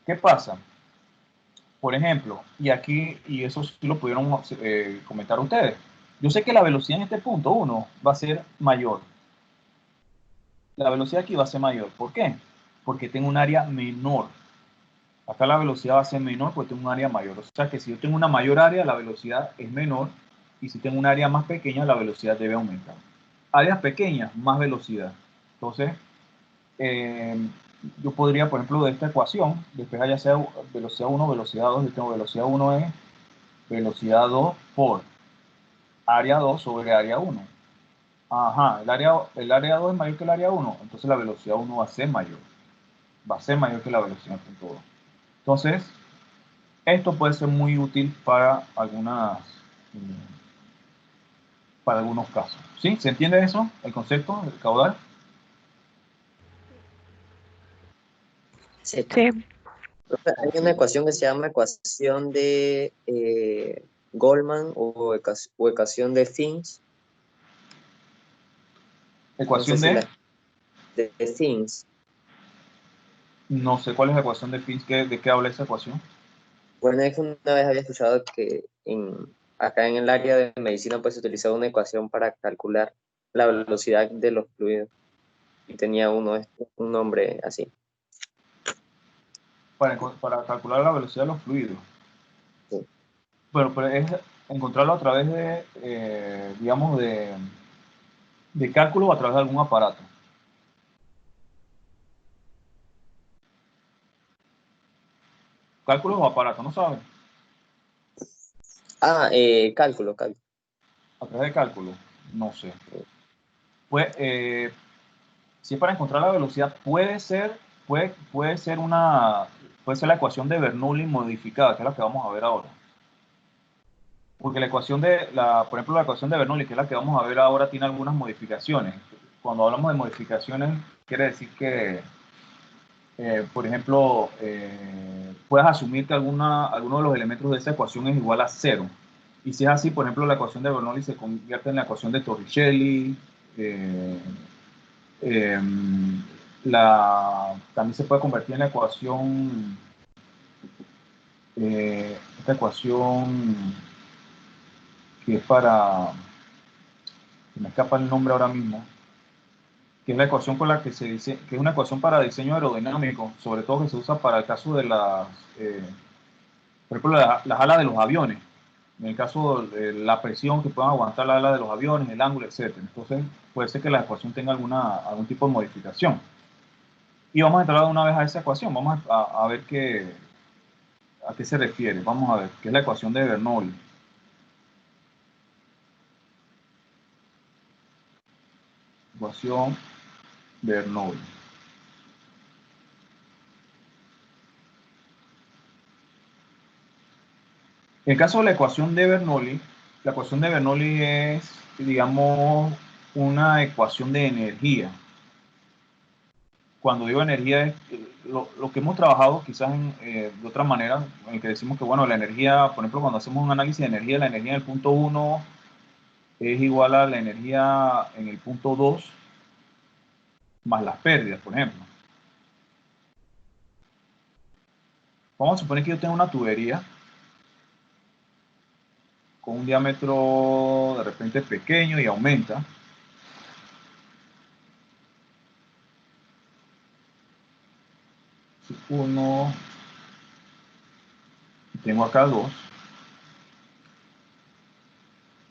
A: ¿Qué pasa? Por ejemplo, y aquí, y eso sí lo pudieron comentar ustedes, yo sé que la velocidad en este punto 1 va a ser mayor. La velocidad aquí va a ser mayor. ¿Por qué? Porque tengo un área menor. Acá la velocidad va a ser menor porque tengo un área mayor. O sea que si yo tengo una mayor área, la velocidad es menor. Y si tengo un área más pequeña, la velocidad debe aumentar. Áreas pequeñas, más velocidad. Entonces, yo podría, por ejemplo, de esta ecuación, despejar ya sea velocidad 1, velocidad 2. Yo tengo velocidad 1 es velocidad 2 por área 2 sobre área 1. Ajá, el área 2 es mayor que el área 1, entonces la velocidad 1 va a ser mayor. Va a ser mayor que la velocidad punto 2. Entonces, esto puede ser muy útil para algunos casos. ¿Sí? ¿Se entiende eso? El concepto del caudal.
D: Sí.
B: Sí.
D: Profe, hay una ecuación que se llama ecuación de Goldman o ecuación de Finn's. No sé
A: Ecuación
D: si
A: de,
D: de Finn's.
A: no sé cuál es la ecuación de Finn's, ¿de qué habla esa ecuación?
D: Bueno, es que una vez había escuchado que acá en el área de medicina pues se utilizaba una ecuación para calcular la velocidad de los fluidos y tenía un nombre así.
A: Para calcular la velocidad de los fluidos.
D: Sí.
A: Bueno, pero es encontrarlo a través de, digamos, de cálculo o a través de algún aparato. Cálculos o aparato, ¿no saben?
D: Ah, cálculo.
A: A través de cálculo, no sé. Pues, si es para encontrar la velocidad, puede ser la ecuación de Bernoulli modificada, que es la que vamos a ver ahora. Porque la ecuación por ejemplo, la ecuación de Bernoulli, que es la que vamos a ver ahora, tiene algunas modificaciones. Cuando hablamos de modificaciones, quiere decir que, por ejemplo, puedes asumir que alguno de los elementos de esa ecuación es igual a 0. Y si es así, por ejemplo, la ecuación de Bernoulli se convierte en la ecuación de Torricelli. También se puede convertir en la ecuación, esta ecuación que es me escapa el nombre ahora mismo, que es la ecuación con la que se dice, que es una ecuación para diseño aerodinámico, sobre todo que se usa para el caso de por ejemplo, las alas de los aviones, en el caso de la presión que puedan aguantar las alas de los aviones, el ángulo, etc. Entonces, puede ser que la ecuación tenga algún tipo de modificación. Y vamos a entrar de una vez a esa ecuación, vamos a ver a qué se refiere. Vamos a ver, qué es la ecuación de Bernoulli. Ecuación Bernoulli. En el caso de la ecuación de Bernoulli es, digamos, una ecuación de energía. Cuando digo energía es lo que hemos trabajado quizás de otra manera, en el que decimos que, bueno, la energía, por ejemplo, cuando hacemos un análisis de energía, la energía en el punto 1 es igual a la energía en el punto 2 más las pérdidas, por ejemplo. Vamos a suponer que yo tengo una tubería con un diámetro de repente pequeño y aumenta. Uno, y tengo acá dos.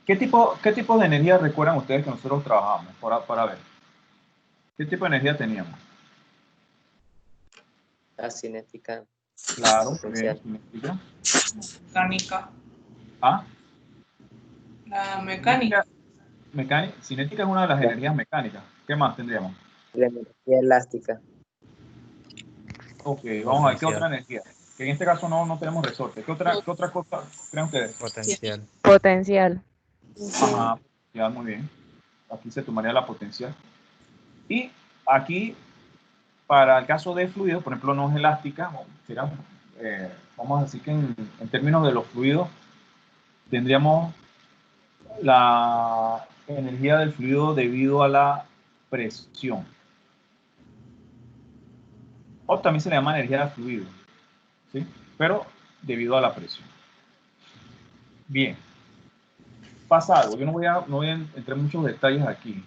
A: ¿Qué tipo de energía recuerdan ustedes que nosotros trabajamos? Para ver. ¿Qué tipo de energía teníamos?
D: La cinética
A: Claro, bien,
D: potencial.
A: cinética.
C: Mecánica.
A: Ah,
C: La mecánica.
A: cinética es una de las energías mecánicas. ¿Qué más tendríamos?
D: La energía elástica.
A: Ok, vamos a ver qué otra
F: Potencial.
A: energía. Que en este caso no tenemos resorte. ¿Qué otra cosa creen ustedes?
F: Potencial.
B: Potencial.
A: Ajá, ya, muy bien. Aquí se tomaría la potencial. Y aquí, para el caso de fluidos, por ejemplo, no es elástica, vamos a decir que en términos de los fluidos, tendríamos la energía del fluido debido a la presión. O también se le llama energía del fluido, ¿sí? Pero debido a la presión. Bien, pasa algo. Yo no voy a entrar en muchos detalles aquí.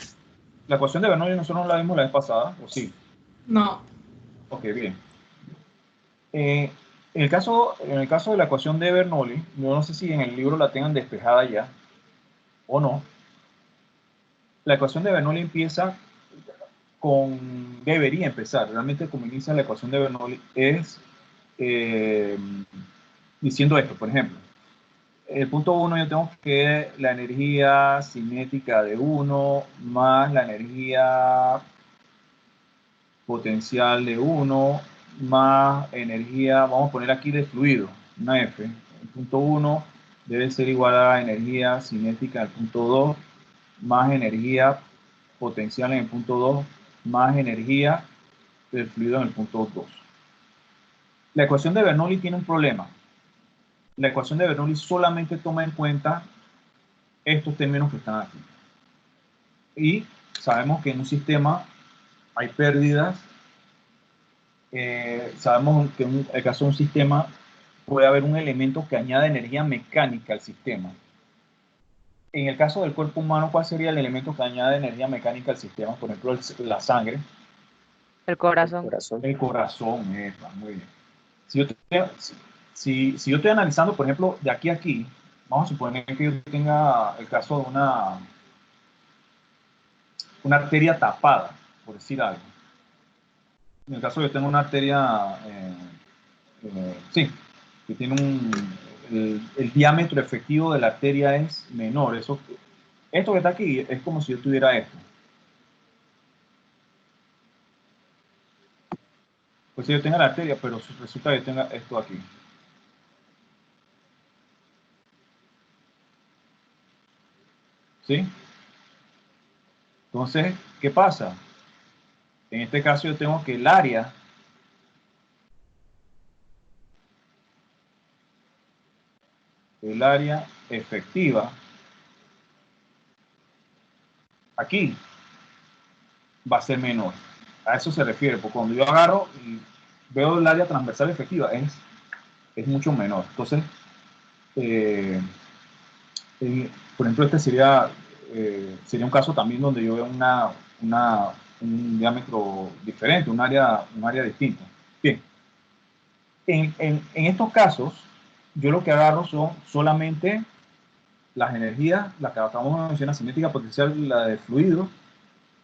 A: La ecuación de Bernoulli nosotros no la vimos la vez pasada, ¿o sí?
C: No.
A: Ok, bien. En el caso de la ecuación de Bernoulli, yo no sé si en el libro la tengan despejada ya o no. La ecuación de Bernoulli empieza debería empezar, realmente como inicia la ecuación de Bernoulli es diciendo esto, por ejemplo. El punto 1 yo tengo que la energía cinética de 1 más la energía potencial de 1 más energía, vamos a poner aquí de fluido, una F. El punto 1 debe ser igual a energía cinética del punto 2 más energía potencial en el punto 2 más energía del fluido en el punto 2. La ecuación de Bernoulli tiene un problema. La ecuación de Bernoulli solamente toma en cuenta estos términos que están aquí. Y sabemos que en un sistema hay pérdidas. Sabemos que en el caso de un sistema puede haber un elemento que añade energía mecánica al sistema. En el caso del cuerpo humano, ¿cuál sería el elemento que añade energía mecánica al sistema? Por ejemplo, la sangre.
B: El corazón.
D: Corazón.
A: El corazón, muy bien. Si yo estoy analizando, por ejemplo, de aquí a aquí, vamos a suponer que yo tenga el caso de una arteria tapada, por decir algo. En el caso de que tenga una arteria, sí, que tiene el diámetro efectivo de la arteria es menor. Esto que está aquí es como si yo tuviera esto. Pues si yo tenga la arteria, pero resulta que tenga esto aquí. ¿Sí? Entonces, ¿qué pasa? En este caso yo tengo que el área efectiva aquí va a ser menor. A eso se refiere, porque cuando yo agarro y veo el área transversal efectiva es mucho menor. Entonces, por ejemplo, este sería un caso también donde yo veo un diámetro diferente, un área distinta. Bien, en estos casos, yo lo que agarro son solamente las energías, las que acabamos de mencionar, cinética potencial, la de fluido,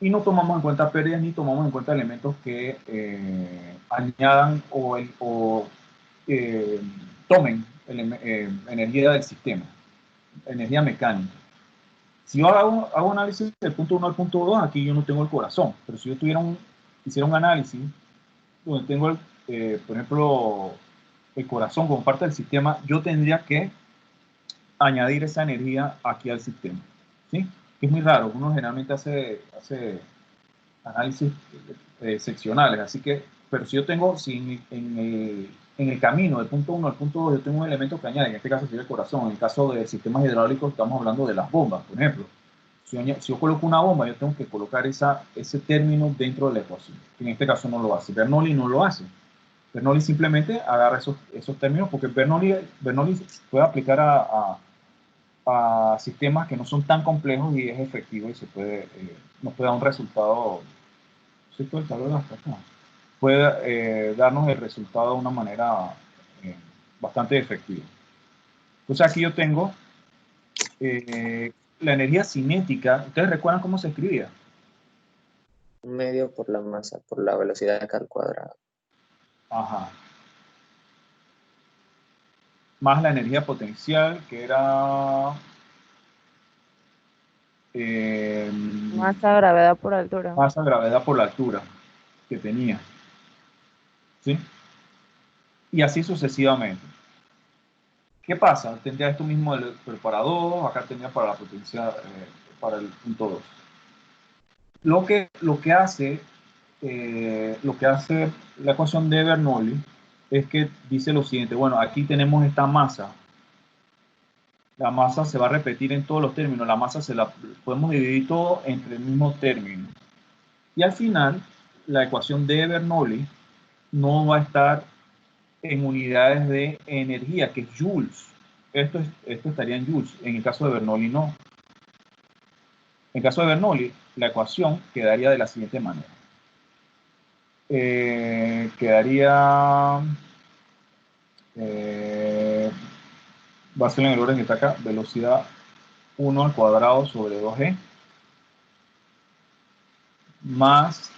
A: y no tomamos en cuenta pérdidas ni tomamos en cuenta elementos que añadan o tomen energía del sistema, energía mecánica. Si yo hago análisis del punto 1 al punto 2, aquí yo no tengo el corazón, pero si yo hiciera un análisis donde tengo, por ejemplo, el corazón como parte del sistema, yo tendría que añadir esa energía aquí al sistema. ¿Sí? Es muy raro, uno generalmente hace análisis seccionales, así que, pero si yo tengo, si en el camino del punto 1 al punto 2 yo tengo un elemento que añade, en este caso sería el corazón, en el caso de sistemas hidráulicos estamos hablando de las bombas, por ejemplo. Si yo coloco una bomba, yo tengo que colocar ese término dentro de la ecuación. En este caso no lo hace. Bernoulli no lo hace. Bernoulli simplemente agarra esos términos porque Bernoulli puede aplicar a sistemas que no son tan complejos y es efectivo y nos puede dar un resultado. ¿Sí puede puede darnos el resultado de una manera bastante efectiva. Entonces aquí yo tengo la energía cinética. ¿Ustedes recuerdan cómo se escribía?
D: Medio por la masa, por la velocidad acá al cuadrado.
A: Ajá. Más la energía potencial, que era
B: Masa, gravedad por altura.
A: masa, gravedad por la altura que tenía. ¿Sí? Y así sucesivamente. ¿Qué pasa? Tendría esto mismo para 2, acá tendría para la potencia, para el punto 2. Lo que hace la ecuación de Bernoulli es que dice lo siguiente: bueno, aquí tenemos esta masa. La masa se va a repetir en todos los términos. La masa podemos dividir todo entre el mismo término. Y al final, la ecuación de Bernoulli no va a estar en unidades de energía, que es joules. Esto estaría en joules. En el caso de Bernoulli, no. En el caso de Bernoulli, la ecuación quedaría de la siguiente manera. Quedaría... va a ser en el orden que está acá, velocidad 1 al cuadrado sobre 2g más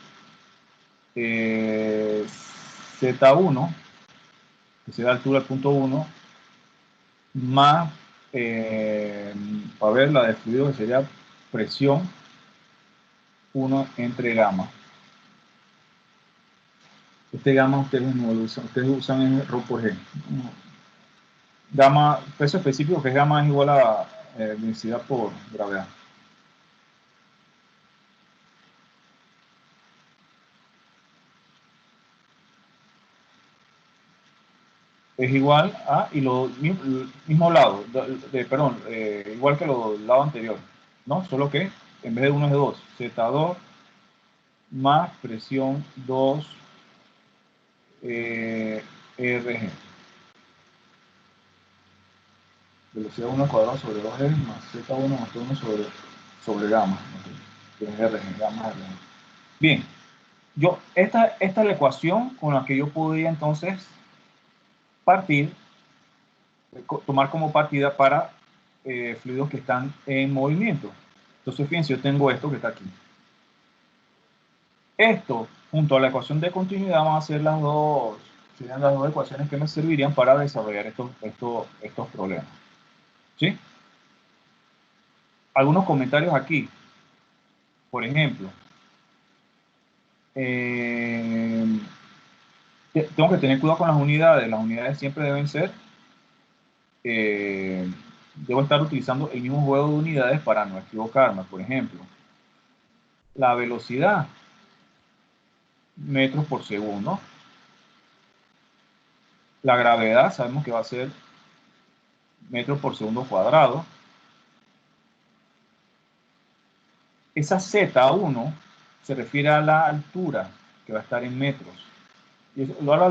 A: z1, que será altura al punto 1, más, para ver la de fluido, que sería presión 1 entre gamma. Este gamma ustedes no lo usan, ustedes usan el ρ por g. Gamma, peso específico, que es gamma, es igual a densidad por gravedad. Es igual a, y lo mismo lado, perdón, igual que lo del lado anterior, ¿no? Solo que en vez de 1 es de 2, Z2 más presión 2 RG. Velocidad 1 al cuadrado sobre 2G más Z1 más T1 sobre gamma, que es RG, gamma RG. Bien, esta es la ecuación con la que yo podría entonces partir, tomar como partida para fluidos que están en movimiento. Entonces, fíjense, yo tengo esto que está aquí. Esto, junto a la ecuación de continuidad, van a ser serían las dos ecuaciones que me servirían para desarrollar estos problemas. ¿Sí? Algunos comentarios aquí. Por ejemplo, tengo que tener cuidado con las unidades. Las unidades siempre deben ser... debo estar utilizando el mismo juego de unidades para no equivocarme. Por ejemplo, la velocidad, metros por segundo. La gravedad, sabemos que va a ser metros por segundo cuadrado. Esa Z1 se refiere a la altura, que va a estar en metros. Y eso, ahora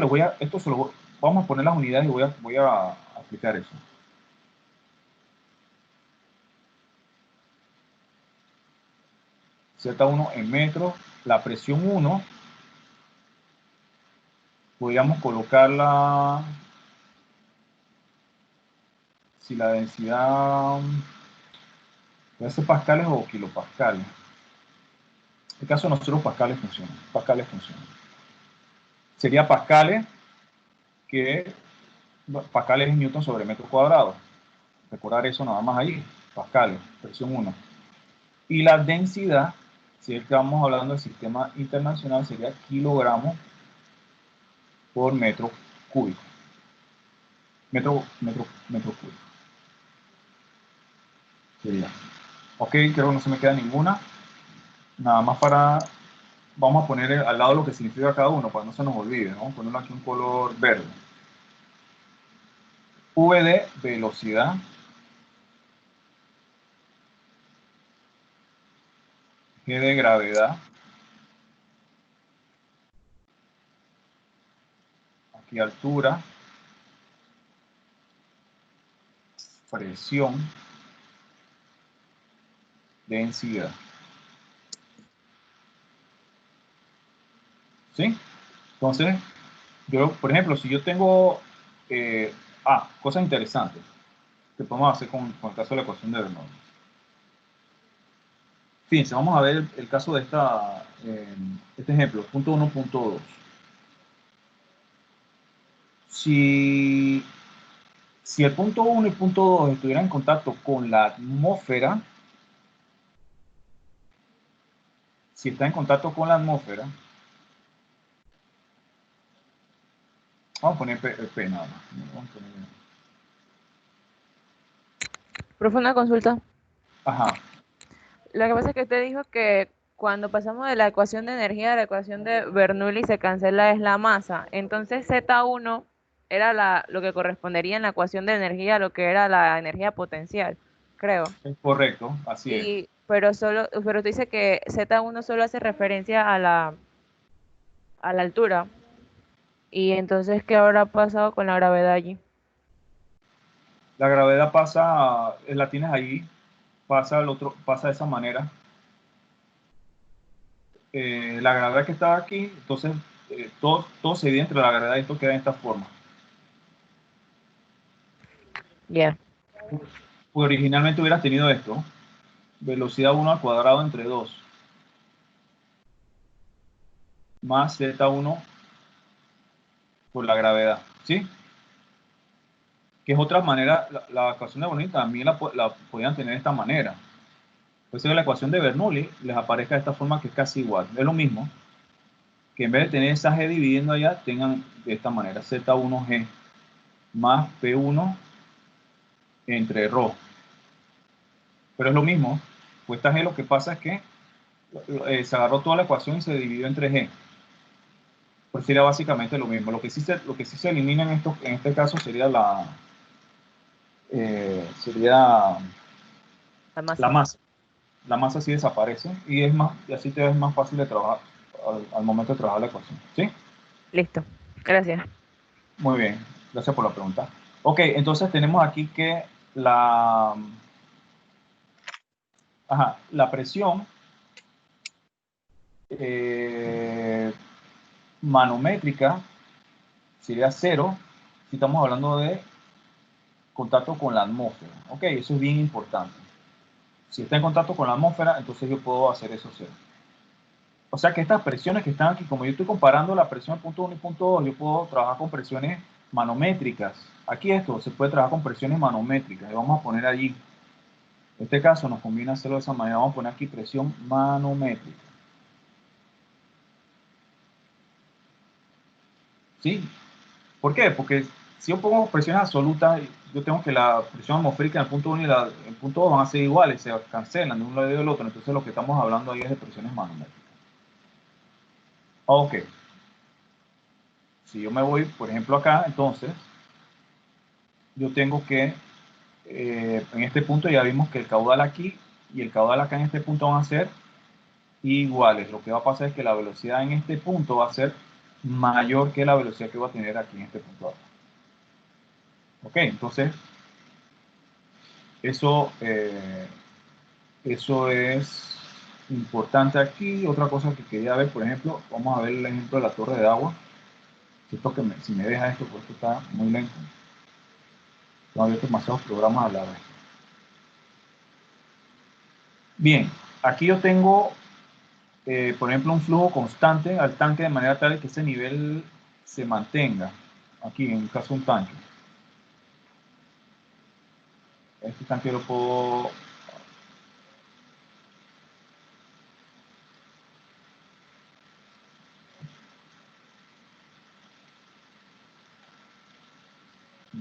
A: vamos a poner las unidades y voy a explicar eso. Z1 en metros, la presión 1, podríamos colocarla, si la densidad, puede ser pascales o kilopascales. En el caso de nosotros, pascales funcionan. Sería pascales, que pascales es newton sobre metro cuadrado. Recordar eso nada más ahí, pascales, presión 1. Y la densidad, si es que estamos hablando del sistema internacional, sería kilogramos por metro cúbico. Metro cúbico. Sería. Ok, creo que no se me queda ninguna. Nada más vamos a poner al lado lo que significa cada uno, para que no se nos olvide, ¿no? Vamos a ponerlo aquí un color verde. V de velocidad. G de gravedad. Aquí altura. Presión. Densidad. ¿Sí? Entonces, yo, por ejemplo, si yo tengo... cosas interesantes que podemos hacer con el caso de la ecuación de Bernoulli. Fíjense, vamos a ver el caso de este ejemplo, punto 1, punto 2. Si el punto 1 y el punto 2 estuvieran en contacto con la atmósfera, si está en contacto con la atmósfera, vamos a poner P nada más.
B: Profe, una consulta.
A: Ajá.
B: Lo que pasa es que usted dijo que cuando pasamos de la ecuación de energía a la ecuación de Bernoulli se cancela es la masa. Entonces Z1 era lo que correspondería en la ecuación de energía a lo que era la energía potencial, creo.
A: Es correcto, así es.
B: Pero tú dices que Z1 solo hace referencia a la altura. Y entonces, ¿qué habrá pasado con la gravedad allí?
A: La gravedad pasa, la tienes ahí, pasa al otro, pasa de esa manera. La gravedad que estaba aquí, entonces todo se divide entre la gravedad y esto queda en esta forma.
B: Ya.
A: Pues originalmente hubieras tenido esto, velocidad 1 al cuadrado entre 2, más z1 por la gravedad, ¿sí? Que es otra manera, la ecuación de Bernoulli también la podían tener de esta manera. Puede ser que la ecuación de Bernoulli les aparezca de esta forma que es casi igual. Es lo mismo, que en vez de tener esa g dividiendo allá, tengan de esta manera, z1g más p1 entre ρ. Pero es lo mismo, pues esta g lo que pasa es que se agarró toda la ecuación y se dividió entre g. Pues sería básicamente lo mismo. Lo que sí se elimina en este caso sería sería
B: La masa.
A: la masa. La masa sí desaparece y así te es más fácil de trabajar al momento de trabajar la ecuación. ¿Sí?
B: Listo. Gracias.
A: Muy bien, gracias por la pregunta. Ok, entonces tenemos aquí que la presión manométrica sería 0 si estamos hablando de contacto con la atmósfera. Ok, eso es bien importante. Si está en contacto con la atmósfera, entonces yo puedo hacer eso 0. O sea que estas presiones que están aquí, como yo estoy comparando la presión punto 1 y punto 2, yo puedo trabajar con presiones manométricas. Aquí esto se puede trabajar con presiones manométricas. Y vamos a poner allí. En este caso nos conviene hacerlo de esa manera. Vamos a poner aquí presión manométrica. ¿Sí? ¿Por qué? Porque si yo pongo presiones absolutas, yo tengo que la presión atmosférica en el punto 1 y el punto 2 van a ser iguales, se cancelan de un lado y del otro. Entonces lo que estamos hablando ahí es de presiones manométricas. Ok. Si yo me voy, por ejemplo, acá, entonces, yo tengo que, en este punto ya vimos que el caudal aquí y el caudal acá en este punto van a ser iguales. Lo que va a pasar es que la velocidad en este punto va a ser mayor que la velocidad que va a tener aquí en este punto acá. Ok, entonces, eso es importante aquí. Otra cosa que quería ver, por ejemplo, vamos a ver el ejemplo de la torre de agua. Si me deja esto, porque esto está muy lento. No había demasiados programas a la vez. Bien, aquí yo tengo, por ejemplo, un flujo constante al tanque de manera tal que ese nivel se mantenga. Aquí, en el caso de un tanque. Este tanque lo puedo...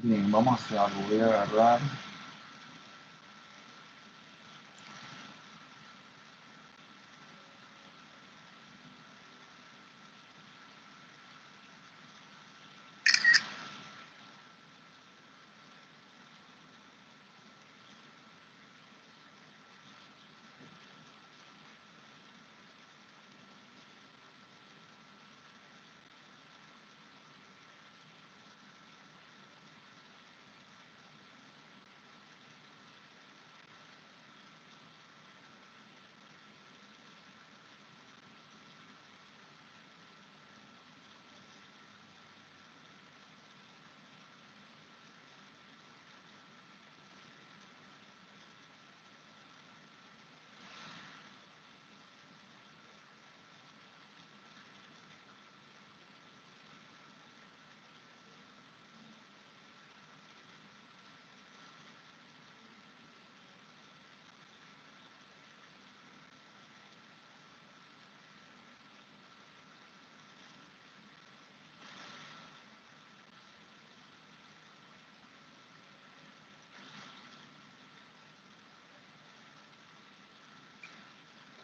A: Bien, vamos a hacer algo. Voy a agarrar...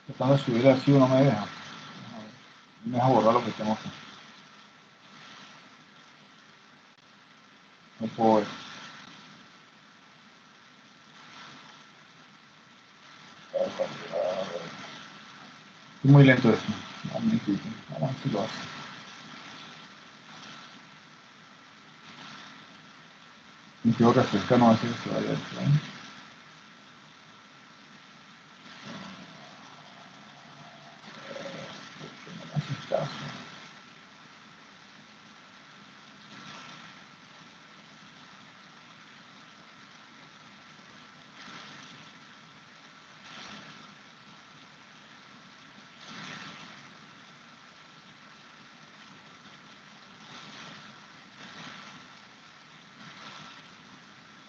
A: Tratando de subir el archivo, no me deja. Me deja borrar lo que tengo aquí. No puedo ver. Es muy lento esto. Vamos a ver si lo hace. Y quiero refrescar, no hace que se vaya esto, ¿eh?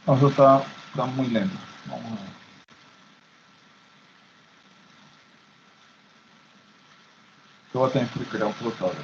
A: No, eso está muy lento. Vamos a ver. Yo voy a tener que crear un flotador.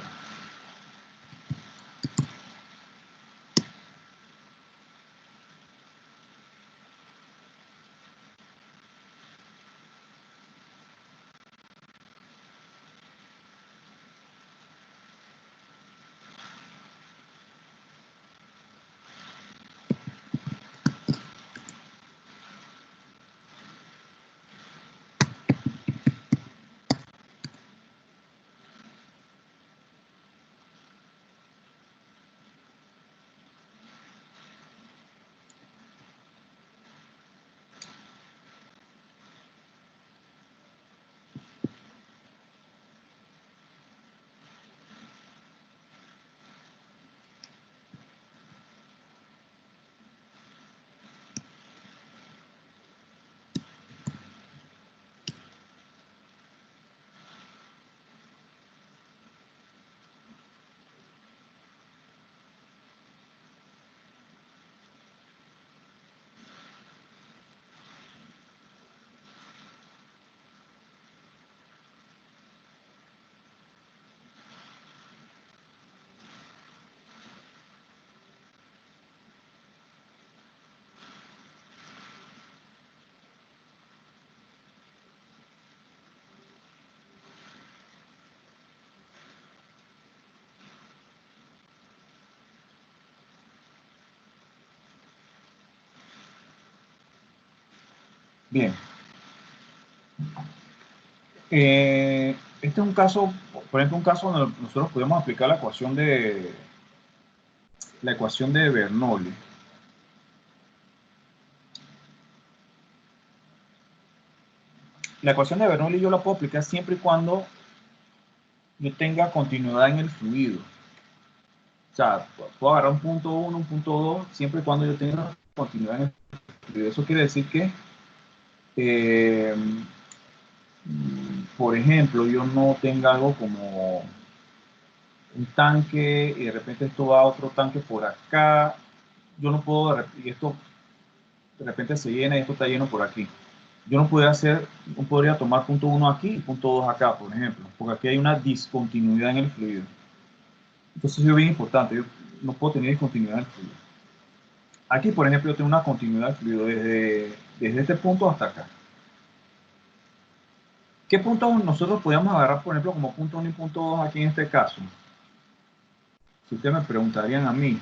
A: Bien. Este es un caso, por ejemplo, un caso donde nosotros podemos aplicar la ecuación de Bernoulli. La ecuación de Bernoulli yo la puedo aplicar siempre y cuando yo tenga continuidad en el fluido. O sea, puedo agarrar un punto 1, un punto 2, siempre y cuando yo tenga continuidad en el fluido. Eso quiere decir que, por ejemplo, yo no tenga algo como un tanque y de repente esto va a otro tanque por acá. Yo no puedo, y esto de repente se llena y esto está lleno por aquí. Yo no podría tomar punto 1 aquí y punto 2 acá, por ejemplo, porque aquí hay una discontinuidad en el fluido. Entonces es bien importante, yo no puedo tener discontinuidad en el fluido. Aquí, por ejemplo, yo tengo una continuidad del fluido desde este punto hasta acá. ¿Qué puntos nosotros podríamos agarrar, por ejemplo, como punto 1 y punto 2 aquí en este caso? Si ustedes me preguntarían a mí,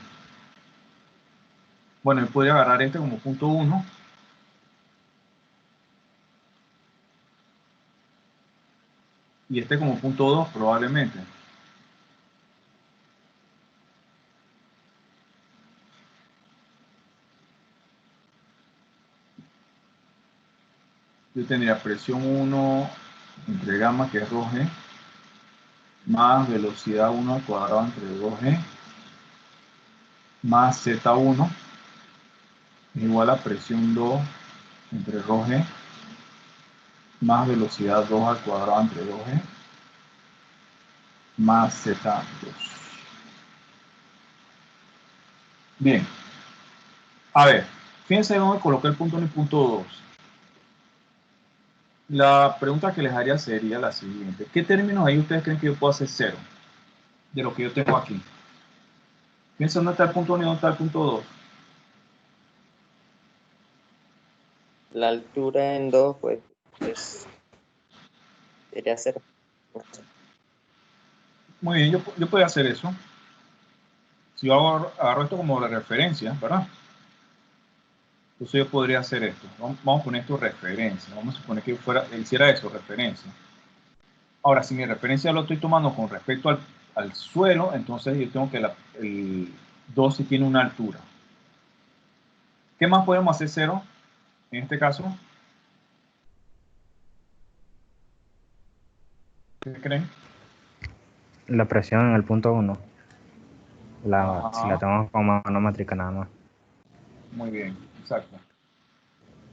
A: bueno, yo podría agarrar este como punto 1 y este como punto 2 probablemente. Yo tendría presión 1 entre gamma, que es ρg, más velocidad 1 al cuadrado entre 2g, más z1 es igual a presión 2 entre ρg, más velocidad 2 al cuadrado entre 2g, más z2. Bien. A ver, fíjense dónde coloqué el punto 1 y punto 2. La pregunta que les haría sería la siguiente. ¿Qué términos ahí ustedes creen que yo puedo hacer cero de lo que yo tengo aquí? Fíjense dónde está el punto 1 y dónde está el punto 2.
D: La altura en 2, pues, sería 0.
A: Muy bien, yo podría hacer eso. Si yo agarro esto como de referencia, ¿verdad? Entonces yo podría hacer esto. Vamos a poner esto referencia. Vamos a suponer que hiciera eso, referencia. Ahora, si mi referencia lo estoy tomando con respecto al suelo, entonces yo tengo que el 2 sí tiene una altura. ¿Qué más podemos hacer cero en este caso? ¿Qué creen?
F: La presión en el punto 1. Si la
A: Ajá,
F: tenemos como manométrica nada más.
A: muy bien, exacto.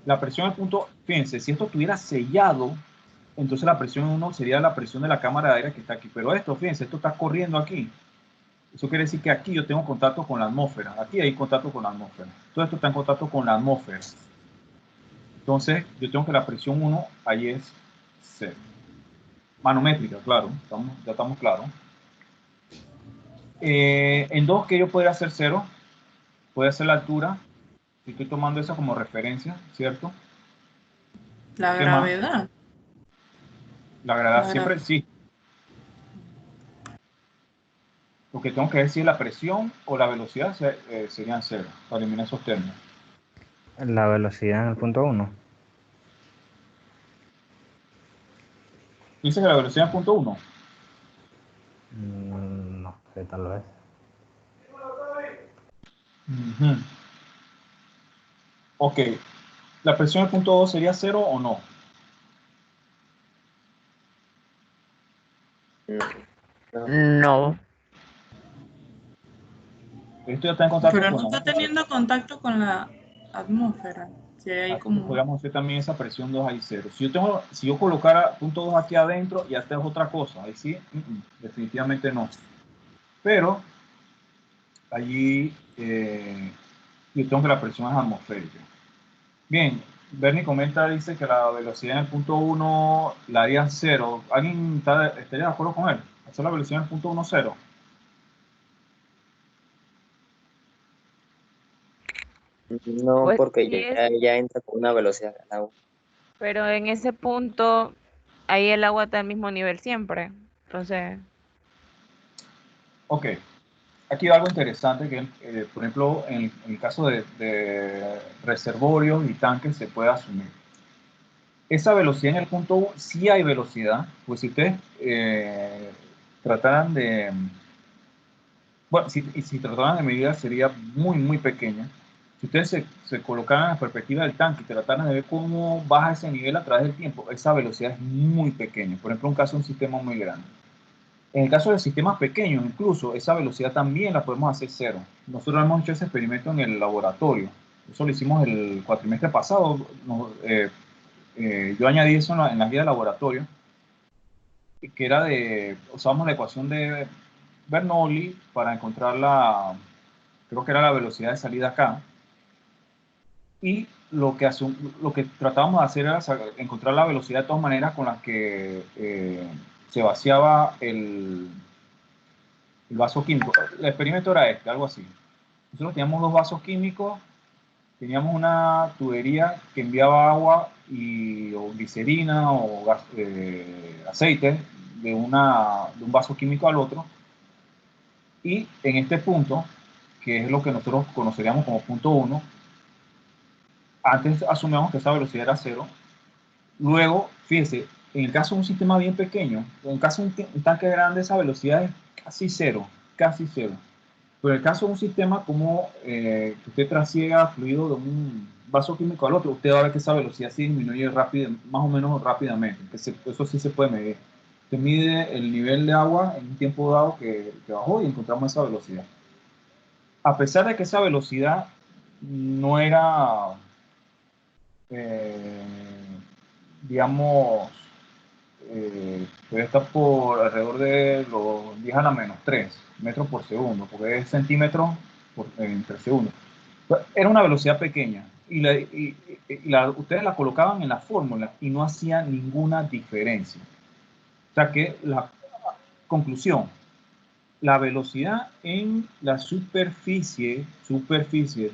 A: La presión al punto, fíjense, si esto estuviera sellado, entonces la presión 1 sería la presión de la cámara de aire que está aquí. Pero esto, fíjense, esto está corriendo aquí. Eso quiere decir que aquí yo tengo contacto con la atmósfera. Aquí hay contacto con la atmósfera. Todo esto está en contacto con la atmósfera. Entonces, yo tengo que la presión 1 ahí es 0. Manométrica, claro. Ya estamos claros. En 2, que yo podría hacer 0. Puede ser la altura. Si estoy tomando eso como referencia, ¿cierto?
C: La
A: ¿Qué más?
C: gravedad.
A: La gravedad
C: La
A: siempre
C: gravedad.
A: sí. Lo que tengo que decir, la presión o la velocidad serían 0, para eliminar esos términos.
F: La velocidad en el punto 1.
A: Dice que la velocidad es punto 1.
F: No sé, tal vez.
A: Ok. ¿La presión en punto 2 sería 0 o no?
D: No.
B: No.
A: Esto ya está en contacto
C: Pero
A: con
C: no
A: la
C: está
A: atmósfera.
C: teniendo contacto con la atmósfera. Si hay
A: Así que
C: como...
A: podríamos hacer también esa presión 2 ahí 0. Si yo colocara punto 2 aquí adentro, ya esta es otra cosa. Ahí sí, definitivamente no. Pero allí yo tengo que la presión es atmosférica. Bien, Bernie comenta, dice que la velocidad en el punto 1 la harían 0. ¿Alguien estaría de acuerdo con él? Hacer la velocidad en el punto 1 0.
D: No,
B: Pues
D: porque
B: sí es,
D: ya entra con una velocidad al agua.
B: pero en ese punto, ahí el agua está al mismo nivel siempre. Entonces,
A: Ok, aquí hay algo interesante que, por ejemplo, en el caso de reservorios y tanques se puede asumir. Esa velocidad en el punto 1, sí hay velocidad, pues si ustedes trataran de, bueno, si trataran de medir sería muy, muy pequeña. Si ustedes se colocaran en la perspectiva del tanque y trataran de ver cómo baja ese nivel a través del tiempo, esa velocidad es muy pequeña. Por ejemplo, en un caso de un sistema muy grande. En el caso de sistemas pequeños, incluso, esa velocidad también la podemos hacer 0. Nosotros hemos hecho ese experimento en el laboratorio. Eso lo hicimos el cuatrimestre pasado. Yo añadí eso en la guía de laboratorio, que era usábamos la ecuación de Bernoulli para encontrar creo que era la velocidad de salida acá. Y lo que tratábamos de hacer era encontrar la velocidad de todas maneras con las que se vaciaba el vaso químico. El experimento era algo así. Nosotros teníamos dos vasos químicos, teníamos una tubería que enviaba agua o glicerina o aceite de un vaso químico al otro. Y en este punto, que es lo que nosotros conoceríamos como punto 1, antes asumíamos que esa velocidad era 0. Luego, fíjense, en el caso de un sistema bien pequeño, en el caso de un tanque grande, esa velocidad es casi 0, casi 0. Pero en el caso de un sistema como que usted trasiega fluido de un vaso químico al otro, usted va a ver que esa velocidad sí disminuye más o menos rápidamente. Eso sí se puede medir. Se mide el nivel de agua en un tiempo dado que bajó y encontramos esa velocidad. A pesar de que esa velocidad no era, eh, digamos, puede estar por alrededor de los 10 a la menos 3 metros por segundo, porque es centímetros entre segundos. Era una velocidad pequeña ustedes la colocaban en la fórmula y no hacía ninguna diferencia. O sea que la conclusión, la velocidad en la superficie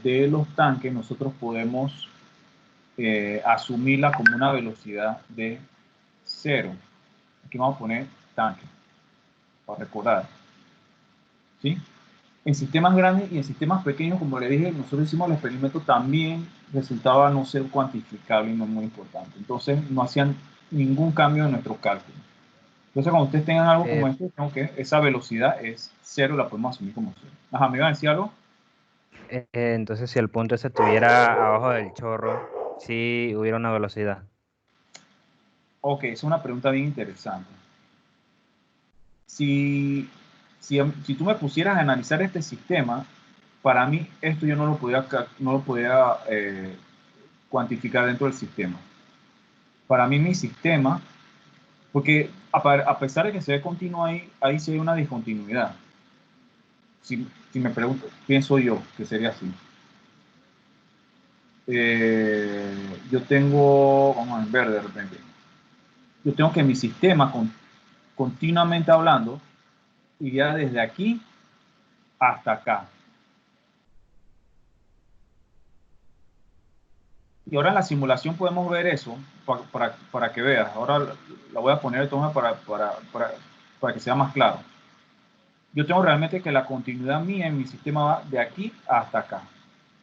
A: de los tanques nosotros podemos asumirla como una velocidad de 0. Aquí vamos a poner tanque, para recordar. ¿Sí? En sistemas grandes y en sistemas pequeños, como le dije, nosotros hicimos el experimento, también resultaba no ser cuantificable y no muy importante. Entonces, no hacían ningún cambio en nuestros cálculos. Entonces, cuando ustedes tengan algo como esto, esa velocidad es 0, la podemos asumir como 0. Ajá, ¿me iban a decir algo?
F: Entonces, si el punto ese estuviera abajo del chorro, sí hubiera una velocidad.
A: Ok, es una pregunta bien interesante. Si, si tú me pusieras a analizar este sistema, para mí esto yo no lo podía cuantificar dentro del sistema. Para mí mi sistema, porque a pesar de que se ve continuo ahí sí hay una discontinuidad. Si me pregunto, pienso yo que sería así. Yo tengo, vamos a ver de repente, yo tengo que mi sistema continuamente hablando iría desde aquí hasta acá. Y ahora en la simulación podemos ver eso para que veas. Ahora la voy a poner de tono para que sea más claro. Yo tengo realmente que la continuidad mía en mi sistema va de aquí hasta acá.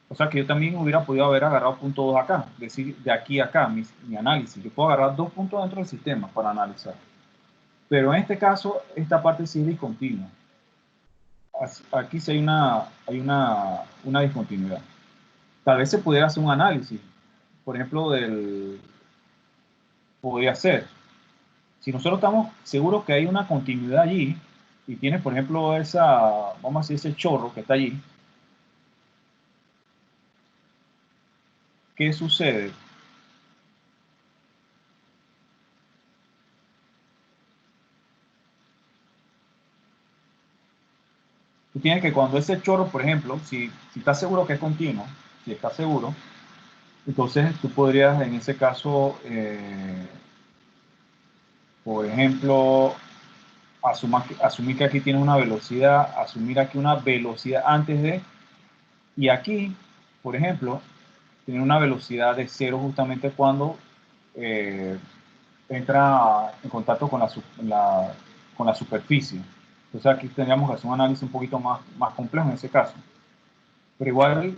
A: O sea que yo también hubiera podido haber agarrado punto 2 acá, decir de aquí a acá, mi análisis. Yo puedo agarrar 2 puntos dentro del sistema para analizar. Pero en este caso, esta parte sí es discontinua. Aquí sí hay una discontinuidad. Tal vez se pudiera hacer un análisis, por ejemplo, podría ser, si nosotros estamos seguros que hay una continuidad allí, y tienes, por ejemplo, vamos a decir, ese chorro que está allí, ¿qué sucede? Tú tienes que cuando ese chorro, por ejemplo, si estás seguro que es continuo, si estás seguro, entonces tú podrías en ese caso, por ejemplo, asumir que aquí tiene una velocidad, asumir aquí una velocidad antes de, y aquí, por ejemplo, tiene una velocidad de cero justamente cuando eh, entra en contacto con la superficie. Entonces aquí tendríamos que hacer un análisis un poquito más complejo en ese caso. Pero igual,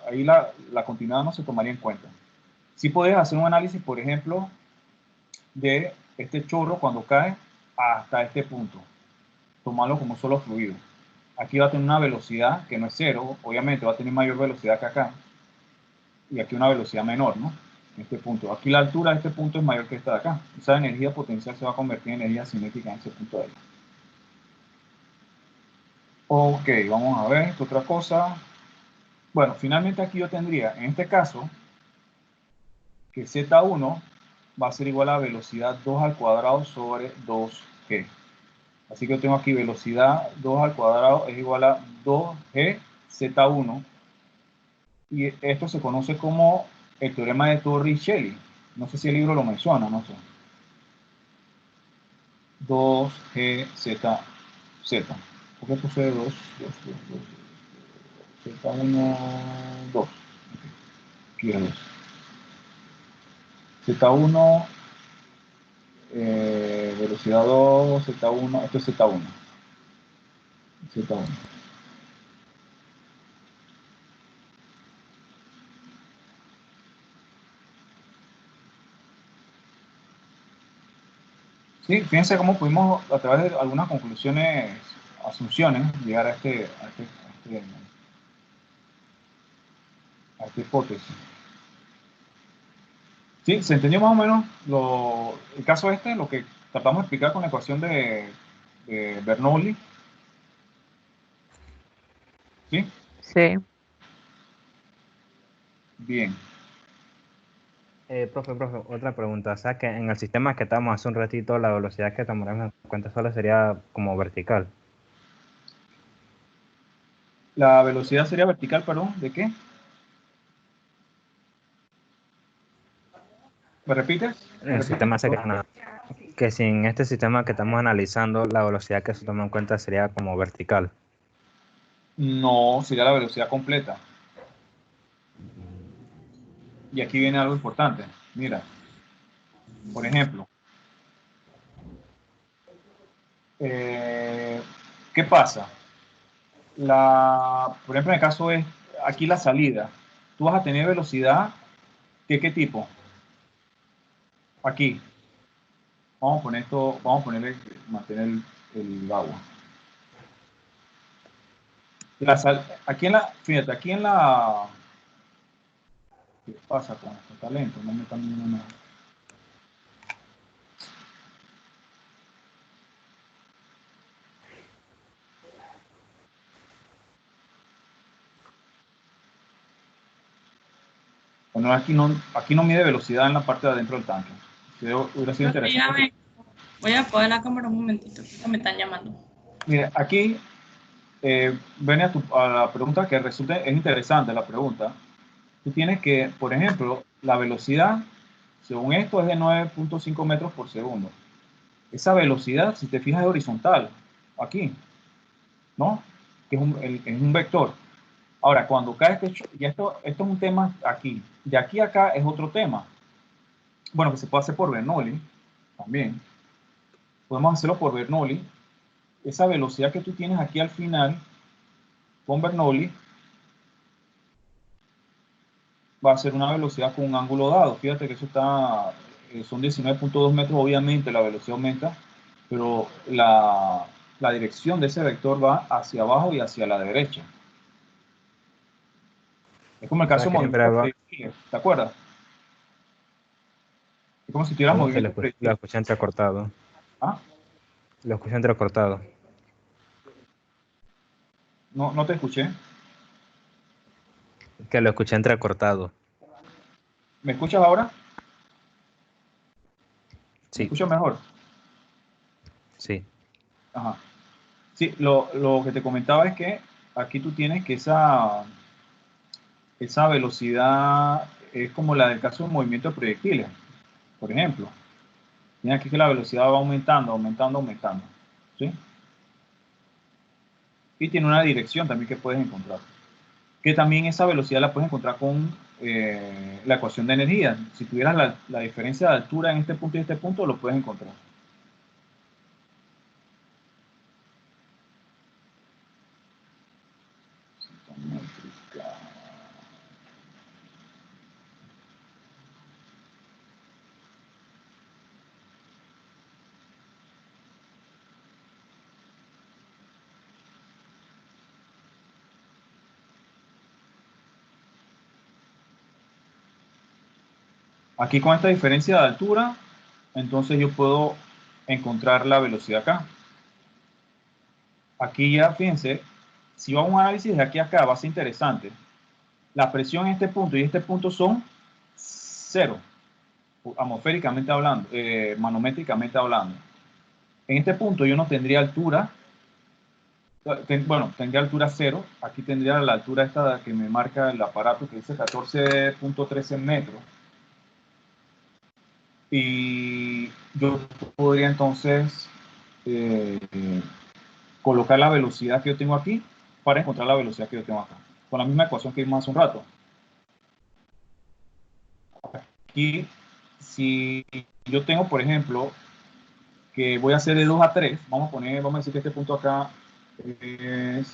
A: ahí la continuidad no se tomaría en cuenta. Sí puedes hacer un análisis, por ejemplo, de este chorro cuando cae hasta este punto. Tomarlo como solo fluido. Aquí va a tener una velocidad que no es cero, obviamente va a tener mayor velocidad que acá, y aquí una velocidad menor, ¿no? En este punto. Aquí la altura de este punto es mayor que esta de acá. Esa energía potencial se va a convertir en energía cinética en ese punto de ahí. Ok, vamos a ver, ¿qué otra cosa? Bueno, finalmente aquí yo tendría, en este caso, que Z1 va a ser igual a velocidad 2 al cuadrado sobre 2G. Así que yo tengo aquí velocidad 2 al cuadrado es igual a 2G Z1. Y esto se conoce como el teorema de Torricelli. No sé si el libro lo menciona, no sé. 2GZ. ¿Por qué puse 2? Z1, 2. Aquí es 2. Z1, velocidad 2, Z1, esto es Z1. Z1. Sí, fíjense cómo pudimos, a través de algunas conclusiones, asunciones, llegar a esta hipótesis. Sí, se entendió más o menos el caso lo que tratamos de explicar con la ecuación de Bernoulli. ¿Sí?
B: Sí.
A: Bien.
F: Profe, otra pregunta. O sea que en el sistema que estábamos hace un ratito, la velocidad que tomaremos en cuenta solo sería como vertical.
A: La velocidad sería vertical, perdón, ¿de qué? ¿Me repites?
F: En el sistema ese que si en este sistema que estamos analizando, la velocidad que se toma en cuenta sería como vertical.
A: No, sería la velocidad completa. Y aquí viene algo importante. Mira, por ejemplo, ¿qué pasa? Por ejemplo, en el caso es aquí la salida. Tú vas a tener velocidad, ¿qué tipo? Aquí. Vamos a poner mantener el agua. Aquí en la, fíjate, aquí en la, ¿qué pasa con esto? Está lento, no me están viendo nada. Bueno, aquí no mide velocidad en la parte de adentro del tanque. Hubiera sido interesante.
C: Dígame, voy a apagar la cámara un momentito, que me están llamando.
A: Mire, aquí ven a la pregunta que resulta, es interesante la pregunta. Tú tienes que, por ejemplo, la velocidad, según esto, es de 9.5 metros por segundo. Esa velocidad, si te fijas, es horizontal, aquí, ¿no? Que es un vector. Ahora, cuando cae esto es un tema aquí. De aquí a acá es otro tema. Bueno, que se puede hacer por Bernoulli también. Podemos hacerlo por Bernoulli. Esa velocidad que tú tienes aquí al final, con Bernoulli, va a ser una velocidad con un ángulo dado. Fíjate que eso está, son 19.2 metros, obviamente la velocidad aumenta, pero la dirección de ese vector va hacia abajo y hacia la derecha. Es como el caso de
F: ¿Sabes que siempre
A: movimiento
F: hago?
A: predictivo, ¿te acuerdas? Es como si tuvieras
F: ¿Cómo? Que
A: movimiento
F: lo
A: predictivo.
F: escuché entrecortado.
A: ¿Ah?
F: Lo escuché entrecortado.
A: No, no te escuché.
F: Que lo escuché entrecortado.
A: ¿Me escuchas ahora? ¿Me
F: Sí,
A: escuchas mejor?
F: sí.
A: Ajá. Sí, lo que te comentaba es que aquí tú tienes que esa velocidad es como la del caso de movimiento de proyectiles, por ejemplo. Tienes aquí que la velocidad va aumentando, aumentando, aumentando. ¿Sí? Y tiene una dirección también que puedes encontrar. Que también esa velocidad la puedes encontrar con la ecuación de energía. Si tuvieras la diferencia de altura en este punto y este punto, lo puedes encontrar. Aquí con esta diferencia de altura, entonces yo puedo encontrar la velocidad acá. Aquí ya, fíjense, si va a un análisis de aquí a acá, va a ser interesante. La presión en este punto y este punto son cero, atmosféricamente hablando, manométricamente hablando. En este punto yo no tendría altura, bueno, tendría altura cero. Aquí tendría la altura esta que me marca el aparato que dice 14.13 metros. Y yo podría entonces eh, colocar la velocidad que yo tengo aquí para encontrar la velocidad que yo tengo acá. Con la misma ecuación que vimos hace un rato. Aquí, si yo tengo, por ejemplo, que voy a hacer de 2 a 3, vamos a decir que este punto acá es,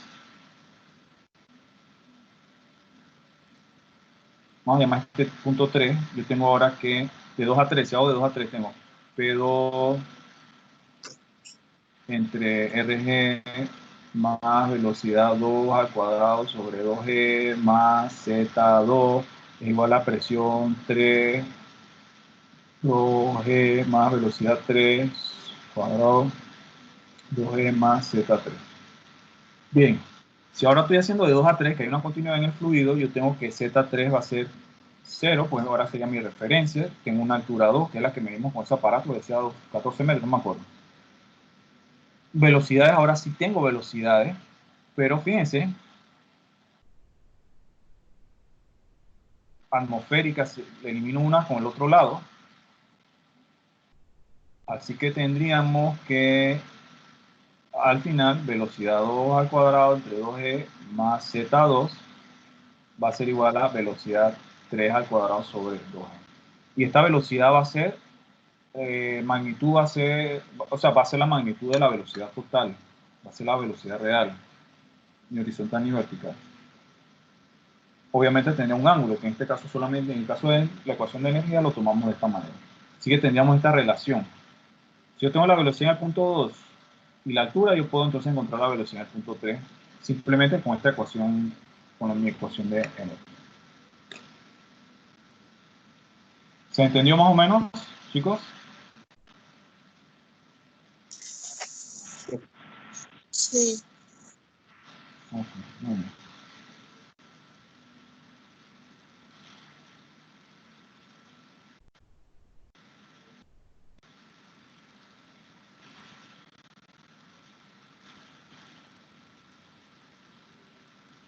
A: vamos a llamar este punto 3, yo tengo ahora que de 2 a 3, si hago de 2 a 3 tengo P2 entre RG más velocidad 2 al cuadrado sobre 2G más Z2 es igual a presión 3, 2G más velocidad 3 cuadrado 2G más Z3. Bien, si ahora estoy haciendo de 2 a 3, que hay una continuidad en el fluido, yo tengo que Z3 va a ser 0, pues ahora sería mi referencia. Tengo una altura 2, que es la que medimos con ese aparato, decía 14 metros, no me acuerdo. Velocidades, ahora sí tengo velocidades, pero fíjense, atmosféricas, elimino una con el otro lado. Así que tendríamos que, al final, velocidad 2 al cuadrado entre 2G más Z2 va a ser igual a velocidad 3 al cuadrado sobre 2G. Y esta velocidad va a ser, magnitud va a ser, o sea, va a ser la magnitud de la velocidad total, va a ser la velocidad real, ni horizontal ni vertical. Obviamente tendría un ángulo, que en este caso solamente, en el caso de la ecuación de energía, lo tomamos de esta manera. Así que tendríamos esta relación. Si yo tengo la velocidad en el punto 2 y la altura, yo puedo entonces encontrar la velocidad en el punto 3 simplemente con esta ecuación, con mi ecuación de energía. ¿Se entendió más o menos, chicos?
E: Sí.
A: Ok, muy bien.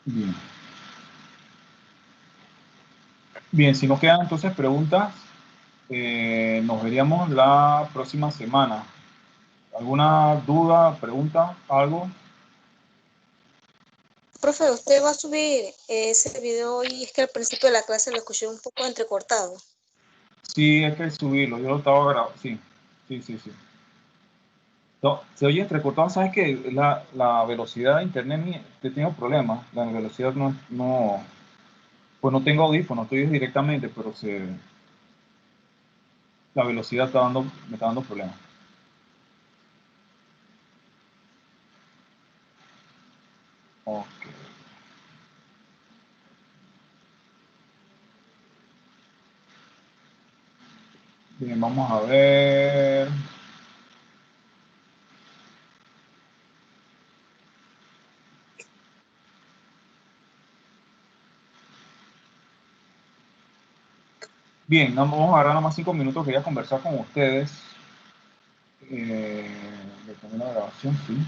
A: Bien. Bien, si no quedan entonces preguntas, nos veríamos la próxima semana. ¿Alguna duda, pregunta, algo?
E: Profe, ¿usted va a subir ese video hoy? Es que al principio de la clase lo escuché un poco entrecortado.
A: Sí, hay que subirlo. Yo lo estaba grabando. Sí, sí, sí, sí. No, se oye entrecortado. ¿Sabes que la velocidad de internet tengo problemas? La velocidad pues no tengo audífonos, estoy directamente, pero la velocidad me está dando problemas. Ok. Bien, vamos a ver. Bien, vamos a agarrar nada más 5 minutos. Quería conversar con ustedes. De la grabación, sí.